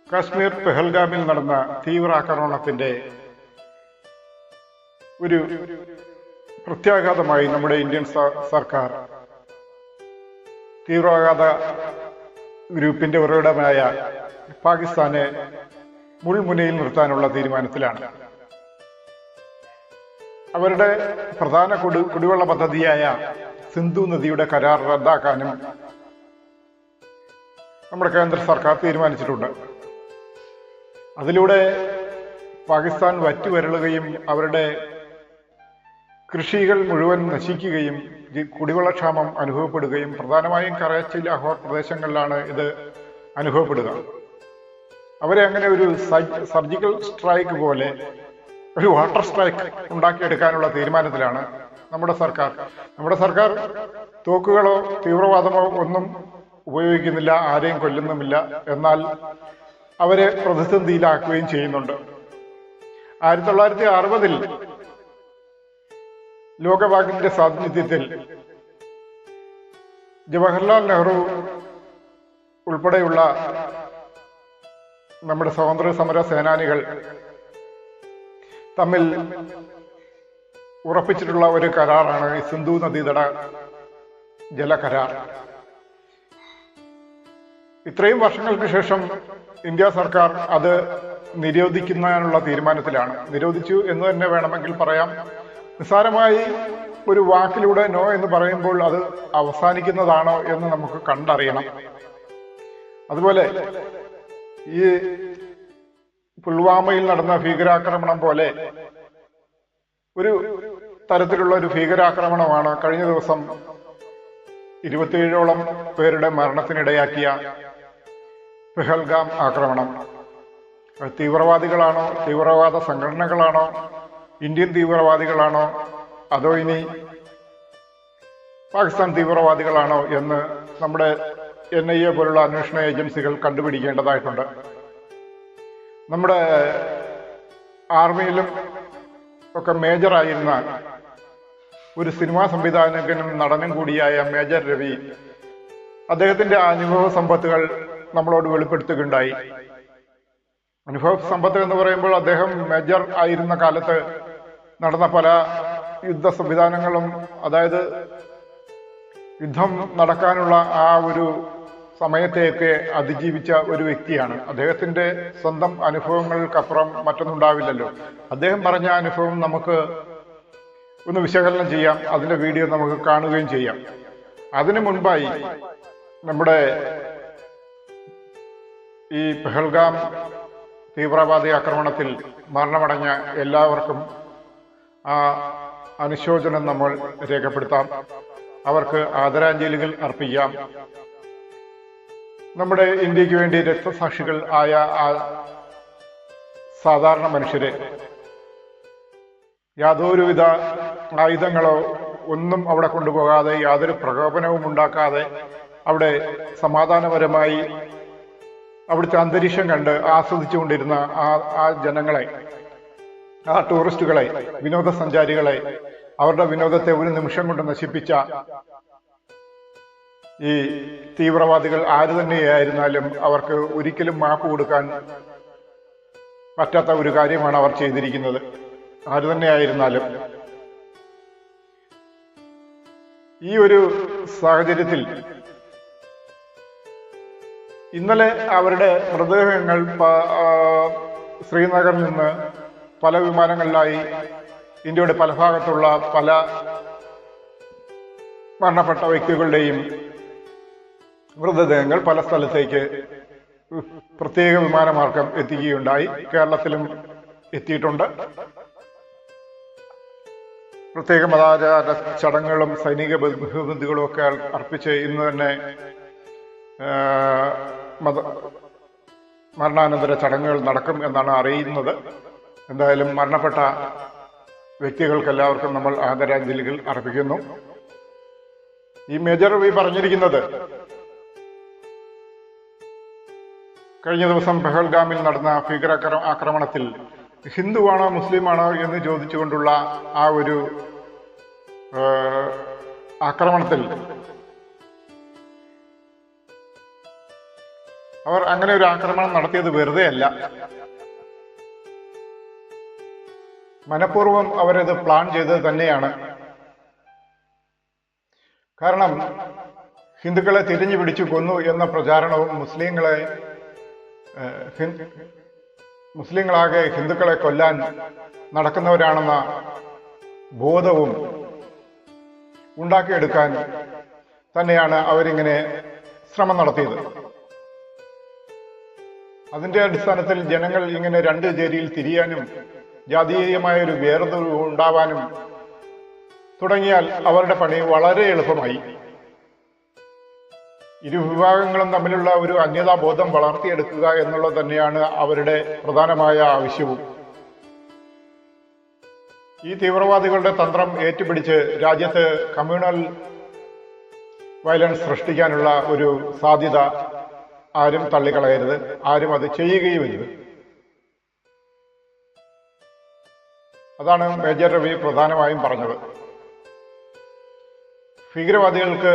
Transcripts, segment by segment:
കാശ്മീർ പെഹൽഗാമിൽ നടന്ന തീവ്രാക്രമണത്തിന്റെ ഒരു പ്രത്യാഘാതമായി നമ്മുടെ ഇന്ത്യൻ സർക്കാർ തീവ്രവാദ ഗ്രൂപ്പിന്റെ ഉറവിടമായ പാകിസ്ഥാനെ മുൾമുനയിൽ നിർത്താനുള്ള തീരുമാനത്തിലാണ്. അവരുടെ പ്രധാന കുടിവെള്ള പദ്ധതിയായ സിന്ധു നദിയുടെ കരാർ റദ്ദാക്കാനും നമ്മുടെ കേന്ദ്ര സർക്കാർ തീരുമാനിച്ചിട്ടുണ്ട്. അതിലൂടെ പാകിസ്ഥാൻ വറ്റുവരളുകയും അവരുടെ കൃഷികൾ മുഴുവൻ നശിക്കുകയും കുടിവെള്ളക്ഷാമം അനുഭവപ്പെടുകയും പ്രധാനമായും കറാച്ചി ലാഹോർ പ്രദേശങ്ങളിലാണ് ഇത് അനുഭവപ്പെടുക. അവരെ അങ്ങനെ ഒരു സർജിക്കൽ സ്ട്രൈക്ക് പോലെ ഒരു വാട്ടർ സ്ട്രൈക്ക് ഉണ്ടാക്കിയെടുക്കാനുള്ള തീരുമാനത്തിലാണ് നമ്മുടെ സർക്കാർ. നമ്മുടെ സർക്കാർ തോക്കുകളോ തീവ്രവാദമോ ഒന്നും ഉപയോഗിക്കുന്നില്ല, ആരെയും കൊല്ലുന്നുമില്ല. എന്നാൽ അവരെ പ്രതിസന്ധിയിലാക്കുകയും ചെയ്യുന്നുണ്ട്. 1960 ലോകബാങ്കിന്റെ സാന്നിധ്യത്തിൽ ജവഹർലാൽ നെഹ്റു ഉൾപ്പെടെയുള്ള നമ്മുടെ സ്വാതന്ത്ര്യ സമര സേനാനികൾ തമ്മിൽ ഉറപ്പിച്ചിട്ടുള്ള ഒരു കരാറാണ് ഈ സിന്ധു നദീതട ജലകരാർ. ഇത്രയും വർഷങ്ങൾക്ക് ശേഷം ഇന്ത്യ സർക്കാർ അത് നിരോധിക്കുന്നതിനുള്ള തീരുമാനത്തിലാണ്. നിരോധിച്ചു എന്ന് തന്നെ വേണമെങ്കിൽ പറയാം. നിസ്സാരമായി ഒരു വാക്കിലൂടെ നോ എന്ന് പറയുമ്പോൾ അത് അവസാനിക്കുന്നതാണോ എന്ന് നമുക്ക് കണ്ടറിയണം. അതുപോലെ ഈ പുൽവാമയിൽ നടന്ന ഭീകരാക്രമണം പോലെ ഒരു തരത്തിലുള്ള ഒരു ഭീകരാക്രമണമാണ് കഴിഞ്ഞ ദിവസം 27ഓളം പേരുടെ മരണത്തിനിടയാക്കിയ പെഹൽഗാം ആക്രമണം. തീവ്രവാദികളാണോ, തീവ്രവാദ സംഘടനകളാണോ, ഇന്ത്യൻ തീവ്രവാദികളാണോ, അതോ ഇനി പാകിസ്ഥാൻ തീവ്രവാദികളാണോ എന്ന് നമ്മുടെ NIA പോലുള്ള അന്വേഷണ ഏജൻസികൾ കണ്ടുപിടിക്കേണ്ടതായിട്ടുണ്ട്. നമ്മുടെ ആർമിയിലും ഒക്കെ മേജറായിരുന്ന ഒരു സിനിമാ സംവിധായകനും നടനും കൂടിയായ മേജർ രവി അദ്ദേഹത്തിന്റെ അനുഭവ സമ്പത്തുകൾ നമ്മളോട് വെളിപ്പെടുത്തുകയുണ്ടായി. അനുഭവ സമ്പത്ത് എന്ന് പറയുമ്പോൾ അദ്ദേഹം മേജർ ആയിരുന്ന കാലത്ത് നടന്ന പല യുദ്ധ സംവിധാനങ്ങളും, അതായത് യുദ്ധം നടക്കാനുള്ള ആ ഒരു സമയത്തെയൊക്കെ അതിജീവിച്ച ഒരു വ്യക്തിയാണ്. അദ്ദേഹത്തിന്റെ സ്വന്തം അനുഭവങ്ങൾക്കപ്പുറം മറ്റൊന്നുണ്ടാവില്ലല്ലോ. അദ്ദേഹം പറഞ്ഞ അനുഭവം നമുക്ക് ഒന്ന് വിശകലനം ചെയ്യാം, അതിന്റെ വീഡിയോ നമുക്ക് കാണുകയും ചെയ്യാം. അതിനു മുൻപായി നമ്മുടെ ഈ പെഹൽഗാം തീവ്രവാദി ആക്രമണത്തിൽ മരണമടഞ്ഞ എല്ലാവർക്കും ആ അനുശോചനം നമ്മൾ രേഖപ്പെടുത്താം, അവർക്ക് ആദരാഞ്ജലികൾ അർപ്പിക്കാം. നമ്മുടെ ഇന്ത്യക്ക് വേണ്ടി രക്തസാക്ഷികൾ ആയ ആ സാധാരണ മനുഷ്യരെ യാതൊരുവിധ ആയുധങ്ങളോ ഒന്നും അവിടെ കൊണ്ടുപോകാതെ, യാതൊരു പ്രകോപനവും ഉണ്ടാക്കാതെ അവിടെ സമാധാനപരമായി അവിടുത്തെ അന്തരീക്ഷം കണ്ട് ആസ്വദിച്ചുകൊണ്ടിരുന്ന ആ ജനങ്ങളെ, ആ ടൂറിസ്റ്റുകളെ, വിനോദസഞ്ചാരികളെ, അവരുടെ വിനോദത്തെ ഒരു നിമിഷം കൊണ്ട് നശിപ്പിച്ച ഈ തീവ്രവാദികൾ ആര് തന്നെയായിരുന്നാലും അവർക്ക് ഒരിക്കലും മാപ്പ് കൊടുക്കാൻ പറ്റാത്ത ഒരു കാര്യമാണ് അവർ ചെയ്തിരിക്കുന്നത്. ആര് തന്നെയായിരുന്നാലും ഈ ഒരു സാഹചര്യത്തിൽ ഇന്നലെ അവരുടെ മൃതദേഹങ്ങൾ ശ്രീനഗറിൽ നിന്ന് പല വിമാനങ്ങളിലായി ഇന്ത്യയുടെ പല ഭാഗത്തുള്ള പല മരണപ്പെട്ട വ്യക്തികളുടെയും മൃതദേഹങ്ങൾ പല സ്ഥലത്തേക്ക് പ്രത്യേക വിമാനമാർഗം എത്തിക്കുകയുണ്ടായി. കേരളത്തിലും എത്തിയിട്ടുണ്ട്. പ്രത്യേക മതാചാര ചടങ്ങുകളും സൈനിക ബഹുമതികളും ഒക്കെ അർപ്പിച്ച് ഇന്ന് തന്നെ മരണാനന്തര ചടങ്ങുകൾ നടക്കും എന്നാണ് അറിയുന്നത്. എന്തായാലും മരണപ്പെട്ട വ്യക്തികൾക്ക് എല്ലാവർക്കും നമ്മൾ ആദരാഞ്ജലികൾ അർപ്പിക്കുന്നു. ഈ മേജർ രവി പറഞ്ഞിരിക്കുന്നത് കഴിഞ്ഞ ദിവസം പെഹൽഗാമിൽ നടന്ന ഭീകരാക്രമണത്തിൽ ഹിന്ദുവാണോ മുസ്ലിമാണോ എന്ന് ചോദിച്ചുകൊണ്ടുള്ള ആ ഒരു ആക്രമണത്തിൽ അവർ അങ്ങനെ ഒരു ആക്രമണം നടത്തിയത് വെറുതെ അല്ല. മനഃപൂർവ്വം അവരത് പ്ലാൻ ചെയ്തത് തന്നെയാണ്. കാരണം ഹിന്ദുക്കളെ തിരിഞ്ഞു പിടിച്ചു കൊന്നു എന്ന പ്രചാരണവും മുസ്ലിങ്ങളാകെ ഹിന്ദുക്കളെ കൊല്ലാൻ നടക്കുന്നവരാണെന്ന ബോധവും ഉണ്ടാക്കിയെടുക്കാൻ തന്നെയാണ് അവരിങ്ങനെ ശ്രമം നടത്തിയത്. അതിന്റെ അടിസ്ഥാനത്തിൽ ജനങ്ങൾ ഇങ്ങനെ രണ്ട് ചേരിയിൽ തിരിയാനും ജാതീയമായ ഒരു വേർതിരിവ് ഉണ്ടാവാനും തുടങ്ങിയാൽ അവരുടെ പണി വളരെ എളുപ്പമായി. ഇരുവിഭാഗങ്ങളും തമ്മിലുള്ള ഒരു അന്യതാബോധം വളർത്തിയെടുക്കുക എന്നുള്ളത് തന്നെയാണ് അവരുടെ പ്രധാനമായ ആവശ്യവും. ഈ തീവ്രവാദികളുടെ തന്ത്രം ഏറ്റുപിടിച്ച് രാജ്യത്ത് കമ്മ്യൂണൽ വയലൻസ് സൃഷ്ടിക്കാനുള്ള ഒരു സാധ്യത ആരും തള്ളിക്കളയരുത്, ആരും അത് ചെയ്യുകയുമരുത്. അതാണ് മേജർ രവി പ്രധാനമായും പറഞ്ഞത്. ഭീകരവാദികൾക്ക്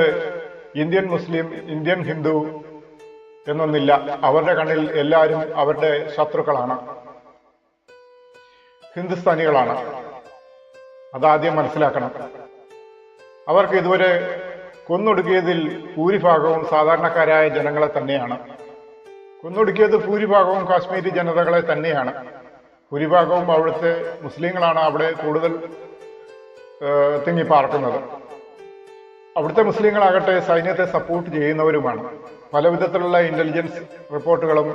ഇന്ത്യൻ മുസ്ലിം, ഇന്ത്യൻ ഹിന്ദു എന്നൊന്നില്ല. അവരുടെ കണ്ണിൽ എല്ലാവരും അവരുടെ ശത്രുക്കളാണ്, ഹിന്ദുസ്ഥാനികളാണ്. അതാദ്യം മനസ്സിലാക്കണം. അവർക്ക് ഇതുവരെ കൊന്നൊടുക്കിയതിൽ ഭൂരിഭാഗവും സാധാരണക്കാരായ ജനങ്ങളെ തന്നെയാണ്. കൊന്നൊടുക്കിയത് ഭൂരിഭാഗവും കാശ്മീരി ജനതകളെ തന്നെയാണ്. ഭൂരിഭാഗവും അവിടുത്തെ മുസ്ലിങ്ങളാണ് അവിടെ കൂടുതൽ തിങ്ങിപ്പാർക്കുന്നത്. അവിടുത്തെ മുസ്ലിങ്ങളാകട്ടെ സൈന്യത്തെ സപ്പോർട്ട് ചെയ്യുന്നവരുമാണ്. പല വിധത്തിലുള്ള ഇന്റലിജൻസ് റിപ്പോർട്ടുകളും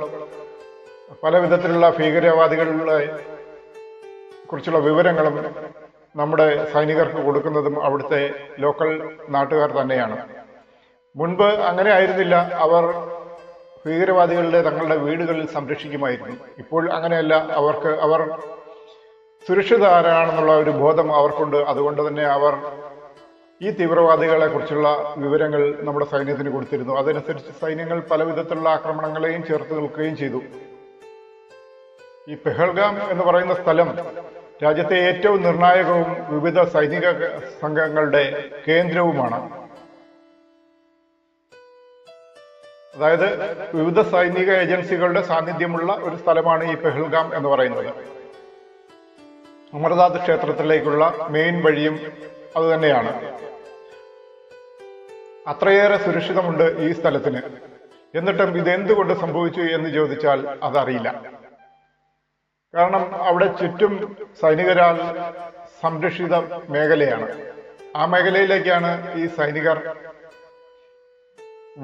പല വിധത്തിലുള്ള ഭീകരവാദികളെ കുറിച്ചുള്ള വിവരങ്ങളും നമ്മുടെ സൈനികർക്ക് കൊടുക്കുന്നതും അവിടുത്തെ ലോക്കൽ നാട്ടുകാർ തന്നെയാണ്. മുൻപ് അങ്ങനെ ആയിരുന്നില്ല. അവർ ഭീകരവാദികളുടെ തങ്ങളുടെ വീടുകളിൽ സംരക്ഷിക്കുമായിരുന്നു. ഇപ്പോൾ അങ്ങനെയല്ല. അവർ സുരക്ഷിതരാണെന്നുള്ള ഒരു ബോധം അവർക്കുണ്ട്. അതുകൊണ്ട് തന്നെ അവർ ഈ തീവ്രവാദികളെ കുറിച്ചുള്ള വിവരങ്ങൾ നമ്മുടെ സൈന്യത്തിന് കൊടുത്തിരുന്നു. അതനുസരിച്ച് സൈന്യങ്ങൾ പല വിധത്തിലുള്ള ആക്രമണങ്ങളെയും ചേർത്ത് നിൽക്കുകയും ചെയ്തു. ഈ പെഹൽഗാം എന്ന് പറയുന്ന സ്ഥലം രാജ്യത്തെ ഏറ്റവും നിർണായകവും വിവിധ സൈനിക സംഘങ്ങളുടെ കേന്ദ്രവുമാണ്. അതായത് വിവിധ സൈനിക ഏജൻസികളുടെ സാന്നിധ്യമുള്ള ഒരു സ്ഥലമാണ് ഈ പെഹൽഗാം എന്ന് പറയുന്നത്. അമർനാഥ് ക്ഷേത്രത്തിലേക്കുള്ള മെയിൻ വഴിയും അതുതന്നെയാണ്. അത്രയേറെ സുരക്ഷിതമുണ്ട് ഈ സ്ഥലത്തിന്. എന്നിട്ടും ഇതെന്തുകൊണ്ട് സംഭവിച്ചു എന്ന് ചോദിച്ചാൽ അതറിയില്ല. കാരണം അവിടെ ചുറ്റും സൈനികരാൽ സംരക്ഷിത മേഖലയാണ്. ആ മേഖലയിലേക്കാണ് ഈ സൈനികർ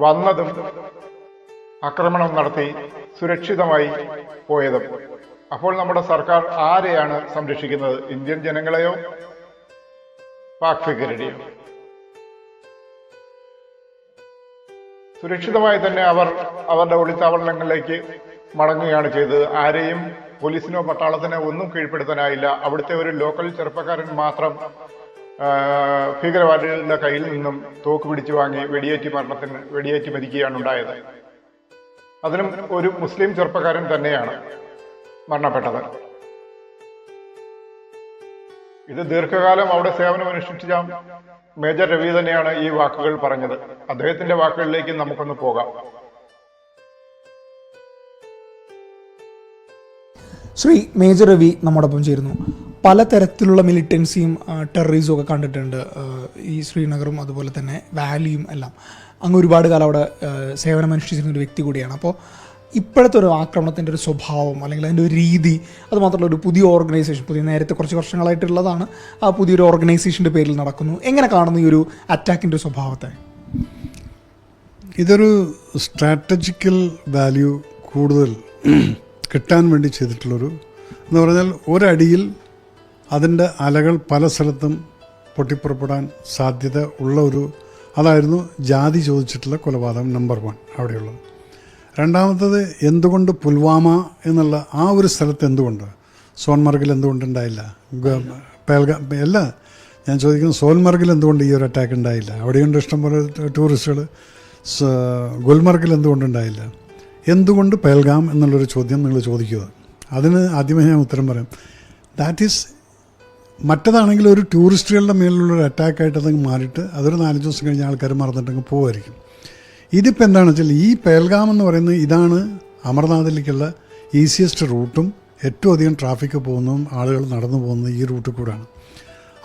വന്നതും ആക്രമണം നടത്തി സുരക്ഷിതമായി പോയതും. അപ്പോൾ നമ്മുടെ സർക്കാർ ആരെയാണ് സംരക്ഷിക്കുന്നത്? ഇന്ത്യൻ ജനങ്ങളെയോ പാക് ഭീകരരെയോ? സുരക്ഷിതമായി തന്നെ അവർ അവരുടെ ഒളിത്താവളങ്ങളിലേക്ക് മടങ്ങുകയാണ് ചെയ്തത്. ആരെയും പോലീസിനോ പട്ടാളത്തിനോ ഒന്നും കീഴ്പ്പെടുത്താനായില്ല. അവിടുത്തെ ഒരു ലോക്കൽ ചെറുപ്പക്കാരൻ മാത്രം ഭീകരവാദികളുടെ കയ്യിൽ നിന്നും തോക്ക് പിടിച്ചു വാങ്ങി വെടിയേറ്റ് മരിക്കുകയാണ് ഉണ്ടായത്. അതിലും ഒരു മുസ്ലിം ചെറുപ്പക്കാരൻ തന്നെയാണ് മരണപ്പെട്ടത്. ഇത് ദീർഘകാലം അവിടെ സേവനമനുഷ്ഠിച്ച മേജർ രവി തന്നെയാണ് ഈ വാക്കുകൾ പറഞ്ഞത്. അദ്ദേഹത്തിന്റെ വാക്കുകളിലേക്ക് നമുക്കൊന്ന് പോകാം. ശ്രീ മേജർ രവി നമ്മോടൊപ്പം ചേരുന്നു. പലതരത്തിലുള്ള മിലിറ്റൻസിയും ടെററിസവും ഒക്കെ കണ്ടിട്ടുണ്ട് ഈ ശ്രീനഗറും അതുപോലെ തന്നെ വാലിയും എല്ലാം. അങ്ങ് ഒരുപാട് കാലം അവിടെ സേവനമനുഷ്ഠിച്ചിരുന്ന ഒരു വ്യക്തി കൂടിയാണ്. അപ്പോൾ ഇപ്പോഴത്തെ ഒരു ആക്രമണത്തിൻ്റെ ഒരു സ്വഭാവം അല്ലെങ്കിൽ അതിൻ്റെ ഒരു രീതി, അതുമാത്രമല്ല ഒരു പുതിയ ഓർഗനൈസേഷൻ, നേരത്തെ കുറച്ച് വർഷങ്ങളായിട്ടുള്ളതാണ്, ആ പുതിയൊരു ഓർഗനൈസേഷൻ്റെ പേരിൽ നടക്കുന്നു. എങ്ങനെ കാണുന്നു ഈ ഒരു അറ്റാക്കിൻ്റെ സ്വഭാവത്തെ? ഇതൊരു സ്ട്രാറ്റജിക്കൽ വാല്യൂ കൂടുതൽ കിട്ടാൻ വേണ്ടി ചെയ്തിട്ടുള്ളൊരു എന്ന് പറഞ്ഞാൽ ഒരടിയിൽ അതിൻ്റെ അലകൾ പല സ്ഥലത്തും പൊട്ടിപ്പുറപ്പെടാൻ സാധ്യത ഉള്ള ഒരു അതായിരുന്നു ജാതി ചോദിച്ചിട്ടുള്ള കൊലപാതകം നമ്പർ 1 അവിടെയുള്ളത്. രണ്ടാമത്തത് എന്തുകൊണ്ട് പുൽവാമ എന്നുള്ള ആ ഒരു സ്ഥലത്ത് എന്തുകൊണ്ട്, സോൻമർഗിൽ എന്തുകൊണ്ടുണ്ടായില്ല, അല്ല ഞാൻ ചോദിക്കുന്നത് സോൻമർഗിൽ എന്തുകൊണ്ട് ഈ ഒരു അറ്റാക്ക് ഉണ്ടായില്ല? അവിടെയുണ്ട് ഇഷ്ടംപോലെ ടൂറിസ്റ്റുകൾ. ഗുൽമർഗിൽ എന്തുകൊണ്ടുണ്ടായില്ല? എന്തുകൊണ്ട് പെഹൽഗാം എന്നുള്ളൊരു ചോദ്യം നിങ്ങൾ ചോദിക്കുക. അതിന് ആദ്യമേ ഞാൻ ഉത്തരം പറയാം. ദാറ്റ് ഈസ് മറ്റതാണെങ്കിൽ ഒരു ടൂറിസ്റ്റുകളുടെ മേലുള്ളൊരു അറ്റാക്കായിട്ട് അതങ്ങ് മാറിയിട്ട് അതൊരു 4 ദിവസം കഴിഞ്ഞ് ആൾക്കാർ മറന്നിട്ടങ്ങ് പോകുമായിരിക്കും. ഇതിപ്പോൾ എന്താണെന്ന് വെച്ചാൽ ഈ പേൽഗാം എന്ന് പറയുന്നത് ഇതാണ് അമർനാഥിലേക്കുള്ള ഈസിയസ്റ്റ് റൂട്ടും ഏറ്റവും അധികം ട്രാഫിക്ക് പോകുന്നതും ആളുകൾ നടന്നു പോകുന്നത് ഈ റൂട്ടിൽ കൂടെയാണ്.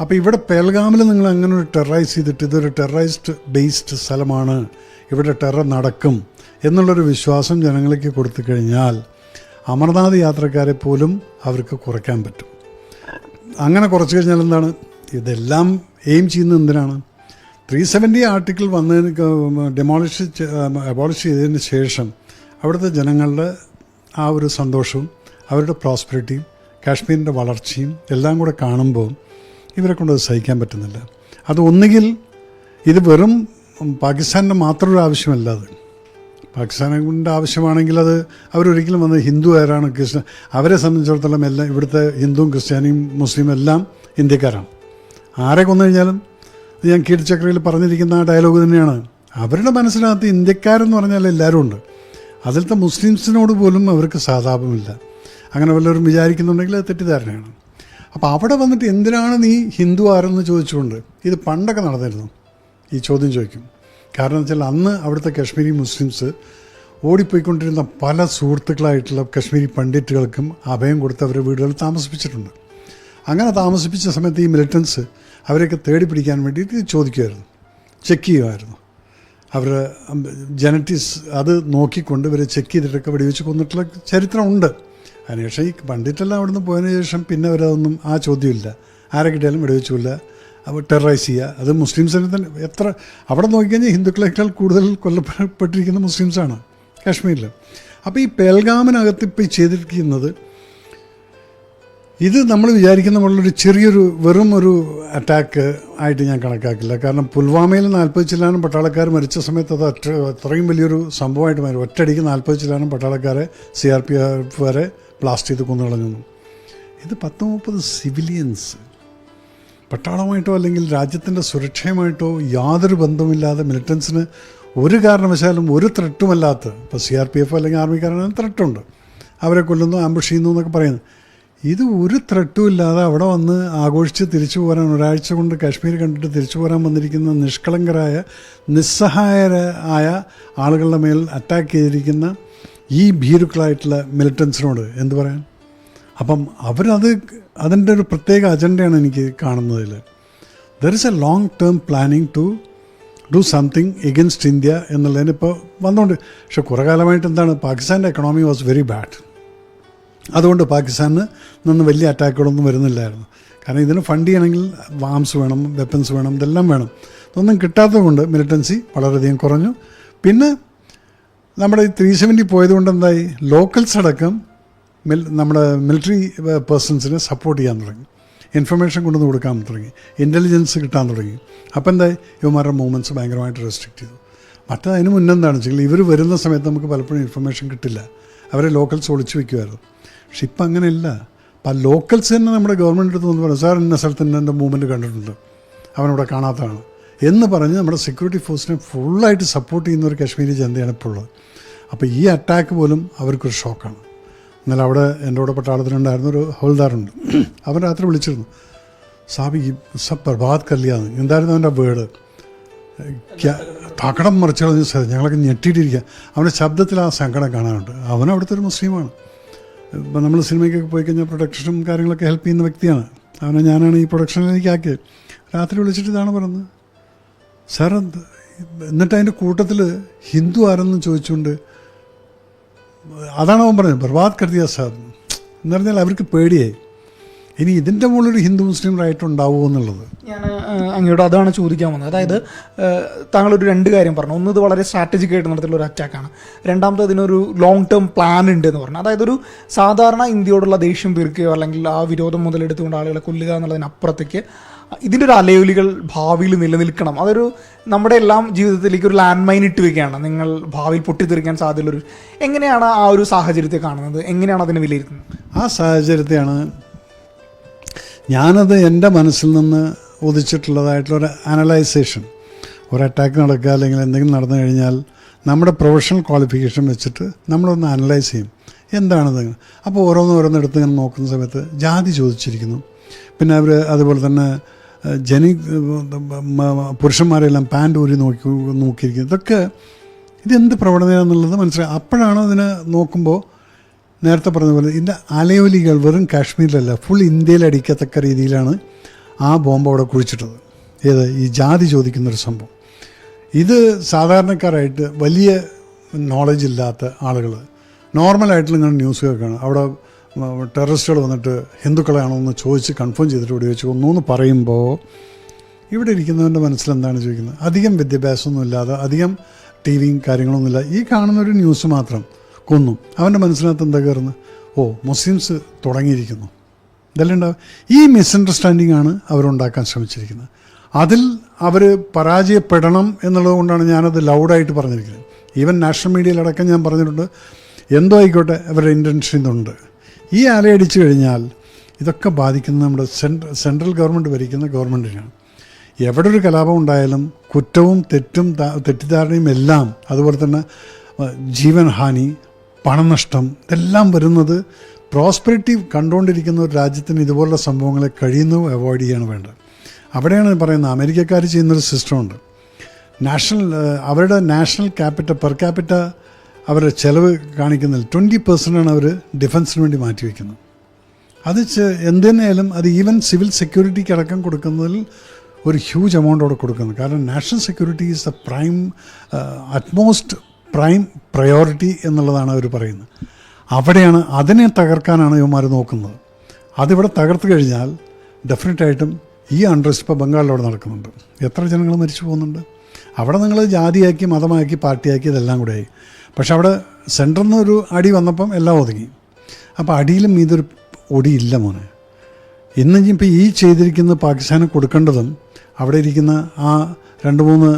അപ്പോൾ ഇവിടെ പേൽഗാമിൽ നിങ്ങൾ അങ്ങനെ ഒരു ടെററൈസ് ചെയ്തിട്ട് ഇതൊരു ടെററൈസ്ഡ് ബേസ്ഡ് സ്ഥലമാണ്, ഇവിടെ ടെറർ നടക്കും എന്നുള്ളൊരു വിശ്വാസം ജനങ്ങൾക്ക് കൊടുത്തു കഴിഞ്ഞാൽ അമർനാഥ് യാത്രക്കാരെ പോലും അവർക്ക് കുറയ്ക്കാൻ പറ്റും. അങ്ങനെ കുറച്ച് കഴിഞ്ഞാൽ എന്താണ്, ഇതെല്ലാം എയിം ചെയ്യുന്നത് എന്തിനാണ്? 370 ആർട്ടിക്കിൾ അബോളിഷ് ചെയ്തതിന് ശേഷം അവിടുത്തെ ജനങ്ങളുടെ ആ ഒരു സന്തോഷവും അവരുടെ പ്രോസ്പെരിറ്റിയും കാശ്മീരിൻ്റെ വളർച്ചയും എല്ലാം കൂടെ കാണുമ്പോൾ ഇവരെ കൊണ്ട് അത് സഹിക്കാൻ പറ്റുന്നില്ല. അത് ഒന്നുകിൽ ഇത് വെറും പാകിസ്ഥാൻ്റെ മാത്രം ഒരു ആവശ്യമല്ല, അത് പാകിസ്ഥാനിൻ്റെ ആവശ്യമാണെങ്കിൽ അത് അവരൊരിക്കലും വന്ന് ഹിന്ദു ആരാണ് ക്രിസ്ത്യൻ, അവരെ സംബന്ധിച്ചിടത്തോളം എല്ലാം ഇവിടുത്തെ ഹിന്ദുവും ക്രിസ്ത്യാനിയും മുസ്ലിം എല്ലാം ഇന്ത്യക്കാരാണ്. ആരെ കൊന്നു കഴിഞ്ഞാലും ഞാൻ കീർച്ചക്രയിൽ പറഞ്ഞിരിക്കുന്ന ആ ഡയലോഗ് തന്നെയാണ്. അവരുടെ മനസ്സിനകത്ത് ഇന്ത്യക്കാരെന്ന് പറഞ്ഞാൽ എല്ലാവരും ഉണ്ട്. അതിലത്തെ മുസ്ലിംസിനോട് പോലും അവർക്ക് സഹതാപമില്ല. അങ്ങനെ വല്ലവരും വിചാരിക്കുന്നുണ്ടെങ്കിൽ അത് തെറ്റിദ്ധാരണയാണ്. അപ്പോൾ അവിടെ വന്നിട്ട് എന്തിനാണ് നീ ഹിന്ദു ആരെന്ന് ചോദിച്ചുകൊണ്ട്, ഇത് പണ്ടൊക്കെ നടന്നിരുന്നു ഈ ചോദ്യം ചോദിക്കും. കാരണം വെച്ചാൽ അന്ന് അവിടുത്തെ കശ്മീരി മുസ്ലിംസ് ഓടിപ്പോയിക്കൊണ്ടിരുന്ന പല സുഹൃത്തുക്കളായിട്ടുള്ള കശ്മീരി പണ്ഡിറ്റുകൾക്കും അഭയം കൊടുത്ത് അവരുടെ വീടുകളിൽ താമസിപ്പിച്ചിട്ടുണ്ട്. അങ്ങനെ താമസിപ്പിച്ച സമയത്ത് ഈ മിലിറ്റൻസ് അവരെയൊക്കെ തേടി പിടിക്കാൻ വേണ്ടിയിട്ട് ചോദിക്കുമായിരുന്നു, ചെക്ക് ചെയ്യുമായിരുന്നു. അവരുടെ ജനറ്റിക്സ് അത് നോക്കിക്കൊണ്ട് ഇവരെ ചെക്ക് ചെയ്തിട്ടൊക്കെ വെടിവെച്ച് കൊന്നിട്ടുള്ള ചരിത്രമുണ്ട്. അതിനുശേഷം ഈ പണ്ഡിറ്റെല്ലാം അവിടെ നിന്ന് പോയതിനു ശേഷം പിന്നെ അവരതൊന്നും ആ ചോദ്യമില്ല, ആരെ കിട്ടിയാലും വെടിവെച്ചില്ല. അപ്പോൾ ടെററൈസ് ചെയ്യുക, അത് മുസ്ലിംസിനെ തന്നെ എത്ര അവിടെ നോക്കിക്കഴിഞ്ഞാൽ ഹിന്ദുക്കളേക്കാൾ കൂടുതൽ കൊല്ലപ്പെട്ടിരിക്കുന്ന മുസ്ലിംസാണ് കാശ്മീരിൽ. അപ്പോൾ ഈ പേൽഗാമിനകത്ത് ഇപ്പോൾ ചെയ്തിരിക്കുന്നത് ഇത് നമ്മൾ വിചാരിക്കുന്ന പോലുള്ളൊരു ചെറിയൊരു വെറും ഒരു അറ്റാക്ക് ആയിട്ട് ഞാൻ കണക്കാക്കില്ല. കാരണം പുൽവാമയിൽ 40 ചില്ലാനം പട്ടാളക്കാർ മരിച്ച സമയത്ത് അത് അത്രയും വലിയൊരു സംഭവമായിട്ട് മാറി. ഒറ്റയടിക്ക് 40 ചില്ലാനം പട്ടാളക്കാരെ CRPF വരെ ബ്ലാസ്റ്റ് ചെയ്ത് കൊന്നുകളഞ്ഞു. ഇത് 10-30 സിവിലിയൻസ്, പട്ടാളമായിട്ടോ അല്ലെങ്കിൽ രാജ്യത്തിൻ്റെ സുരക്ഷയുമായിട്ടോ യാതൊരു ബന്ധവുമില്ലാതെ മിലിറ്റൻസിന് ഒരു കാരണവശാലും ഒരു ത്രെട്ടുമല്ലാത്ത, ഇപ്പോൾ CRPF അല്ലെങ്കിൽ ആർമിക്കാരാണ് ത്രെട്ടുണ്ട്, അവരെ കൊല്ലുന്നു, ആംബുഷ് ചെയ്യുന്നു എന്നൊക്കെ പറയുന്നത്. ഇത് ഒരു ത്രെട്ടും ഇല്ലാതെ അവിടെ വന്ന് ആഘോഷിച്ച് തിരിച്ചു പോരാൻ, ഒരാഴ്ച കൊണ്ട് കാശ്മീർ കണ്ടിട്ട് തിരിച്ചു പോരാൻ വന്നിരിക്കുന്ന നിഷ്കളങ്കരായ നിസ്സഹായരായ ആളുകളുടെ മേൽ അറ്റാക്ക് ചെയ്തിരിക്കുന്ന ഈ ഭീരുക്കളായിട്ടുള്ള മിലിറ്റൻസിനോട് എന്ത് പറയാൻ? അപ്പം അവരത് അതിൻ്റെ ഒരു പ്രത്യേക അജണ്ടയാണ് എനിക്ക് കാണുന്നതിൽ. There is a long term planning to do something against India എന്നുള്ളതിന് ഇപ്പോൾ വന്നുകൊണ്ട്. പക്ഷെ കുറേ കാലമായിട്ട് എന്താണ്, പാകിസ്ഥാൻ്റെ എക്കണോമി വാസ് വെരി ബാഡ്. അതുകൊണ്ട് പാകിസ്ഥാനിൽ നിന്ന് വലിയ അറ്റാക്കുകളൊന്നും വരുന്നില്ലായിരുന്നു. കാരണം ഇതിന് ഫണ്ട് ചെയ്യണമെങ്കിൽ ആംസ് വേണം, വെപ്പൺസ് വേണം, ഇതെല്ലാം വേണം. ഇതൊന്നും കിട്ടാത്തത് കൊണ്ട് മിലിറ്റൻസി വളരെയധികം കുറഞ്ഞു. പിന്നെ നമ്മുടെ ഈ 370 പോയതുകൊണ്ട് എന്തായി, ലോക്കൽസ് അടക്കം നമ്മുടെ മിലിറ്ററി പേഴ്സൺസിനെ സപ്പോർട്ട് ചെയ്യാൻ തുടങ്ങി, ഇൻഫർമേഷൻ കൊണ്ടുവന്ന് കൊടുക്കാൻ തുടങ്ങി, ഇൻ്റലിജൻസ് കിട്ടാൻ തുടങ്ങി. അപ്പോൾ എന്തായി, ഇവന്മാരുടെ മൂവ്മെൻറ്റ്സ് ഭയങ്കരമായിട്ട് റെസ്ട്രിക്റ്റ് ചെയ്തു. മറ്റതിന് മുന്നെന്താണെന്ന് വെച്ചാൽ ഇവർ വരുന്ന സമയത്ത് നമുക്ക് പലപ്പോഴും ഇൻഫർമേഷൻ കിട്ടില്ല, അവരെ ലോക്കൽസ് ഒളിച്ചു വയ്ക്കുമായിരുന്നു. പക്ഷെ ഇപ്പം അങ്ങനെയില്ല. അപ്പം ആ ലോക്കൽസ് തന്നെ നമ്മുടെ ഗവൺമെൻറ് അടുത്ത് വന്ന് പറഞ്ഞു, സാർ ഇന്ന സ്ഥലത്ത് തന്നെ എൻ്റെ മൂവ്മെൻറ്റ് കണ്ടിട്ടുണ്ട്, അവനിവിടെ കാണാത്തതാണ് എന്ന് പറഞ്ഞ് നമ്മുടെ സെക്യൂരിറ്റി ഫോഴ്സിനെ ഫുള്ളായിട്ട് സപ്പോർട്ട് ചെയ്യുന്ന ഒരു കാശ്മീരി ജനതയാണ് ഇപ്പോൾ ഉള്ളത്. അപ്പോൾ ഈ അറ്റാക്ക് പോലും അവർക്കൊരു ഷോക്കാണ്. എന്നാൽ അവിടെ എൻ്റെ കൂടെ പട്ടാളത്തിലുണ്ടായിരുന്ന ഒരു ഹോൾദാറുണ്ട്, അവൻ രാത്രി വിളിച്ചിരുന്നു, സാബ് ഈ സബ് ബർബാദ് കല്യാന്ന്. എന്തായിരുന്നു അവൻ്റെ വേർഡ്, തകടം മറിച്ച് കളഞ്ഞ സ്ഥലം, ഞങ്ങളൊക്കെ ഞെട്ടിയിട്ടിരിക്കുക. അവൻ്റെ ശബ്ദത്തിൽ ആ സങ്കടം കാണാനുണ്ട്. അവൻ അവിടുത്തെ ഒരു മുസ്ലിമാണ്. ഇപ്പം നമ്മൾ സിനിമയ്ക്കൊക്കെ പോയി കഴിഞ്ഞാൽ പ്രൊഡക്ഷനും കാര്യങ്ങളൊക്കെ ഹെൽപ്പ് ചെയ്യുന്ന വ്യക്തിയാണ്. അവനെ ഞാനാണ് ഈ പ്രൊഡക്ഷനിലേക്ക് ആക്കിയത്. രാത്രി വിളിച്ചിട്ട് ഇതാണ് പറഞ്ഞത്, സാർ എന്നിട്ട് അതിൻ്റെ കൂട്ടത്തിൽ ഹിന്ദു ആരെന്ന് ചോദിച്ചുകൊണ്ട് അതാണ് അവൻ പറഞ്ഞത്, ബർബാദ് കർദിയ സാർ എന്ന് പറഞ്ഞാൽ അവർക്ക് പേടിയായി. ഇനി ഇതിൻ്റെ മുകളിലൊരു ഹിന്ദു മുസ്ലിം റൈറ്റ് ഉണ്ടാവുമോ എന്നുള്ളത്. ഞാൻ അങ്ങോട്ട് അതാണ് ചോദിക്കാൻ വന്നത്. അതായത് താങ്കളൊരു 2 കാര്യം പറഞ്ഞു. ഒന്ന്, ഇത് വളരെ സ്ട്രാറ്റജിക് ആയിട്ട് നടത്തിയുള്ള ഒരു അറ്റാക്കാണ്. രണ്ടാമത്, ഇതിനൊരു ലോങ് ടേം പ്ലാൻ ഉണ്ട് എന്ന് പറഞ്ഞു. അതായത് ഒരു സാധാരണ ഇന്ത്യയോടുള്ള ദേഷ്യം തീർക്കുകയോ അല്ലെങ്കിൽ ആ വിരോധം മുതലെടുത്തുകൊണ്ട് ആളുകളെ കൊല്ലുക എന്നുള്ളതിനപ്പുറത്തേക്ക് ഇതിൻ്റെ ഒരു അലയൊലികൾ ഭാവിയിൽ നിലനിൽക്കണം. അതൊരു നമ്മുടെ എല്ലാം ജീവിതത്തിലേക്ക് ഒരു ലാൻഡ് മൈൻ ഇട്ട് വയ്ക്കുകയാണ്. നിങ്ങൾ ഭാവിയിൽ പൊട്ടിത്തെറിക്കാൻ സാധ്യതയുള്ളൊരു, എങ്ങനെയാണ് ആ ഒരു സാഹചര്യത്തെ കാണുന്നത്, എങ്ങനെയാണ് അതിനെ വിലയിരുത്തുന്നത്? ആ സാഹചര്യത്തെയാണ് ഞാനത് എൻ്റെ മനസ്സിൽ നിന്ന് ഉദിച്ചിട്ടുള്ളതായിട്ടുള്ളൊരു അനലൈസേഷൻ. ഒരു അറ്റാക്ക് നടക്കുക അല്ലെങ്കിൽ എന്തെങ്കിലും നടന്നു കഴിഞ്ഞാൽ നമ്മുടെ പ്രൊഫഷണൽ ക്വാളിഫിക്കേഷൻ വെച്ചിട്ട് നമ്മളൊന്ന് അനലൈസ് ചെയ്യും, എന്താണത്. അപ്പോൾ ഓരോന്നെടുത്ത് ഇങ്ങനെ നോക്കുന്ന സമയത്ത് ജാതി ചോദിച്ചിരിക്കുന്നു. പിന്നെ അവർ അതുപോലെ തന്നെ പുരുഷന്മാരെല്ലാം പാൻറ് ഊരി നോക്കിയിരിക്കുന്നു. ഇതെന്ത് പ്രവണതയാണെന്നുള്ളത് മനസ്സിലായി. അപ്പോഴാണ് അതിനെ നോക്കുമ്പോൾ നേരത്തെ പറഞ്ഞ പോലെ ഇതിൻ്റെ അലയൊലികൾ വെറും കാശ്മീരിലല്ല, ഫുൾ ഇന്ത്യയിൽ അടിക്കത്തക്ക രീതിയിലാണ് ആ ബോംബ് അവിടെ കുഴിച്ചിട്ടത്. ഏത് ഈ ജാതി ചോദിക്കുന്നൊരു സംഭവം. ഇത് സാധാരണക്കാരായിട്ട് വലിയ നോളജ് ഇല്ലാത്ത ആളുകൾ നോർമലായിട്ടുള്ള ഇങ്ങനെ ന്യൂസ് കേൾക്കുകയാണ്. അവിടെ ടെററിസ്റ്റുകൾ വന്നിട്ട് ഹിന്ദുക്കളാണോ എന്ന് ചോദിച്ച് കൺഫേം ചെയ്തിട്ട് ഇവിടെ വെച്ച് കൊന്നു എന്ന് പറയുമ്പോൾ ഇവിടെ ഇരിക്കുന്നവൻ്റെ മനസ്സിലെന്താണ് ചോദിക്കുന്നത്? അധികം വിദ്യാഭ്യാസമൊന്നും ഇല്ലാതെ, അധികം ടി വിയും കാര്യങ്ങളൊന്നുമില്ല, ഈ കാണുന്നൊരു ന്യൂസ് മാത്രം കൊന്നു. അവൻ്റെ മനസ്സിനകത്ത് എന്താ കയറുന്നത്? ഓ, മുസ്ലിംസ് തുടങ്ങിയിരിക്കുന്നു. ഇതെല്ലാം ഉണ്ടാവും. ഈ മിസ്അണ്ടർസ്റ്റാൻഡിംഗ് ആണ് അവരുണ്ടാക്കാൻ ശ്രമിച്ചിരിക്കുന്നത്. അതിൽ അവർ പരാജയപ്പെടണം എന്നുള്ളത് കൊണ്ടാണ് ഞാനത് ലൗഡായിട്ട് പറഞ്ഞിരിക്കുന്നത്. ഈവൻ നാഷണൽ മീഡിയയിലടക്കം ഞാൻ പറഞ്ഞിട്ടുണ്ട്, എന്തോ ആയിക്കോട്ടെ അവരുടെ ഇൻറ്റൻഷൻ ഇതുണ്ട്. ഈ അലയടിച്ചു കഴിഞ്ഞാൽ ഇതൊക്കെ ബാധിക്കുന്നത് നമ്മുടെ സെൻട്രൽ ഗവൺമെൻറ് ഭരിക്കുന്ന ഗവൺമെൻറ്റിനാണ്. എവിടെ ഒരു കലാപം ഉണ്ടായാലും കുറ്റവും തെറ്റും തെറ്റിദ്ധാരണയും എല്ലാം, അതുപോലെ തന്നെ ജീവൻ ഹാനി, പണനഷ്ടം, ഇതെല്ലാം വരുന്നത് പ്രോസ്പെരിറ്റി കണ്ടുകൊണ്ടിരിക്കുന്ന ഒരു രാജ്യത്തിന് ഇതുപോലുള്ള സംഭവങ്ങളെ കഴിയുന്നതും അവോയ്ഡ് ചെയ്യാണ് വേണ്ടത്. അവിടെയാണ് പറയുന്നത് അമേരിക്കക്കാർ ചെയ്യുന്നൊരു സിസ്റ്റമുണ്ട്. അവരുടെ നാഷണൽ പെർ ക്യാപിറ്റ അവരുടെ ചിലവ് കാണിക്കുന്നതിൽ 20% അവർ ഡിഫൻസിന് വേണ്ടി മാറ്റിവെക്കുന്നത്. അത് എന്ത് തന്നെയായാലും അത് ഈവൻ സിവിൽ സെക്യൂരിറ്റിക്ക് അടക്കം കൊടുക്കുന്നതിൽ ഒരു ഹ്യൂജ് എമൗണ്ട് അവിടെ കൊടുക്കുന്നു. കാരണം national security is the utmost prime priority എന്നുള്ളതാണ് അവർ പറയുന്നത്. അവിടെയാണ് അതിനെ തകർക്കാനാണ് ഇവന്മാർ നോക്കുന്നത്. അതിവിടെ തകർത്ത് കഴിഞ്ഞാൽ ഡെഫിനറ്റായിട്ടും ഈ അൺറസ്റ്റ് ഇപ്പോൾ ബംഗാളിലവിടെ നടക്കുന്നുണ്ട്. എത്ര ജനങ്ങൾ മരിച്ചു പോകുന്നുണ്ട്. അവിടെ നിങ്ങൾ ജാതിയാക്കി, മതമാക്കി, പാർട്ടിയാക്കി, ഇതെല്ലാം കൂടെ ആയി. പക്ഷെ അവിടെ സെൻറ്ററിൽ നിന്ന് ഒരു അടി വന്നപ്പം എല്ലാം ഒതുങ്ങി. അപ്പോൾ അടിയിലും ഇതൊരു ഒടിയില്ല മോനെ. ഇന്ന് ഇപ്പോൾ ഈ ചെയ്തിരിക്കുന്ന പാകിസ്ഥാന് കൊടുക്കേണ്ടതും അവിടെ ഇരിക്കുന്ന ആ 2-3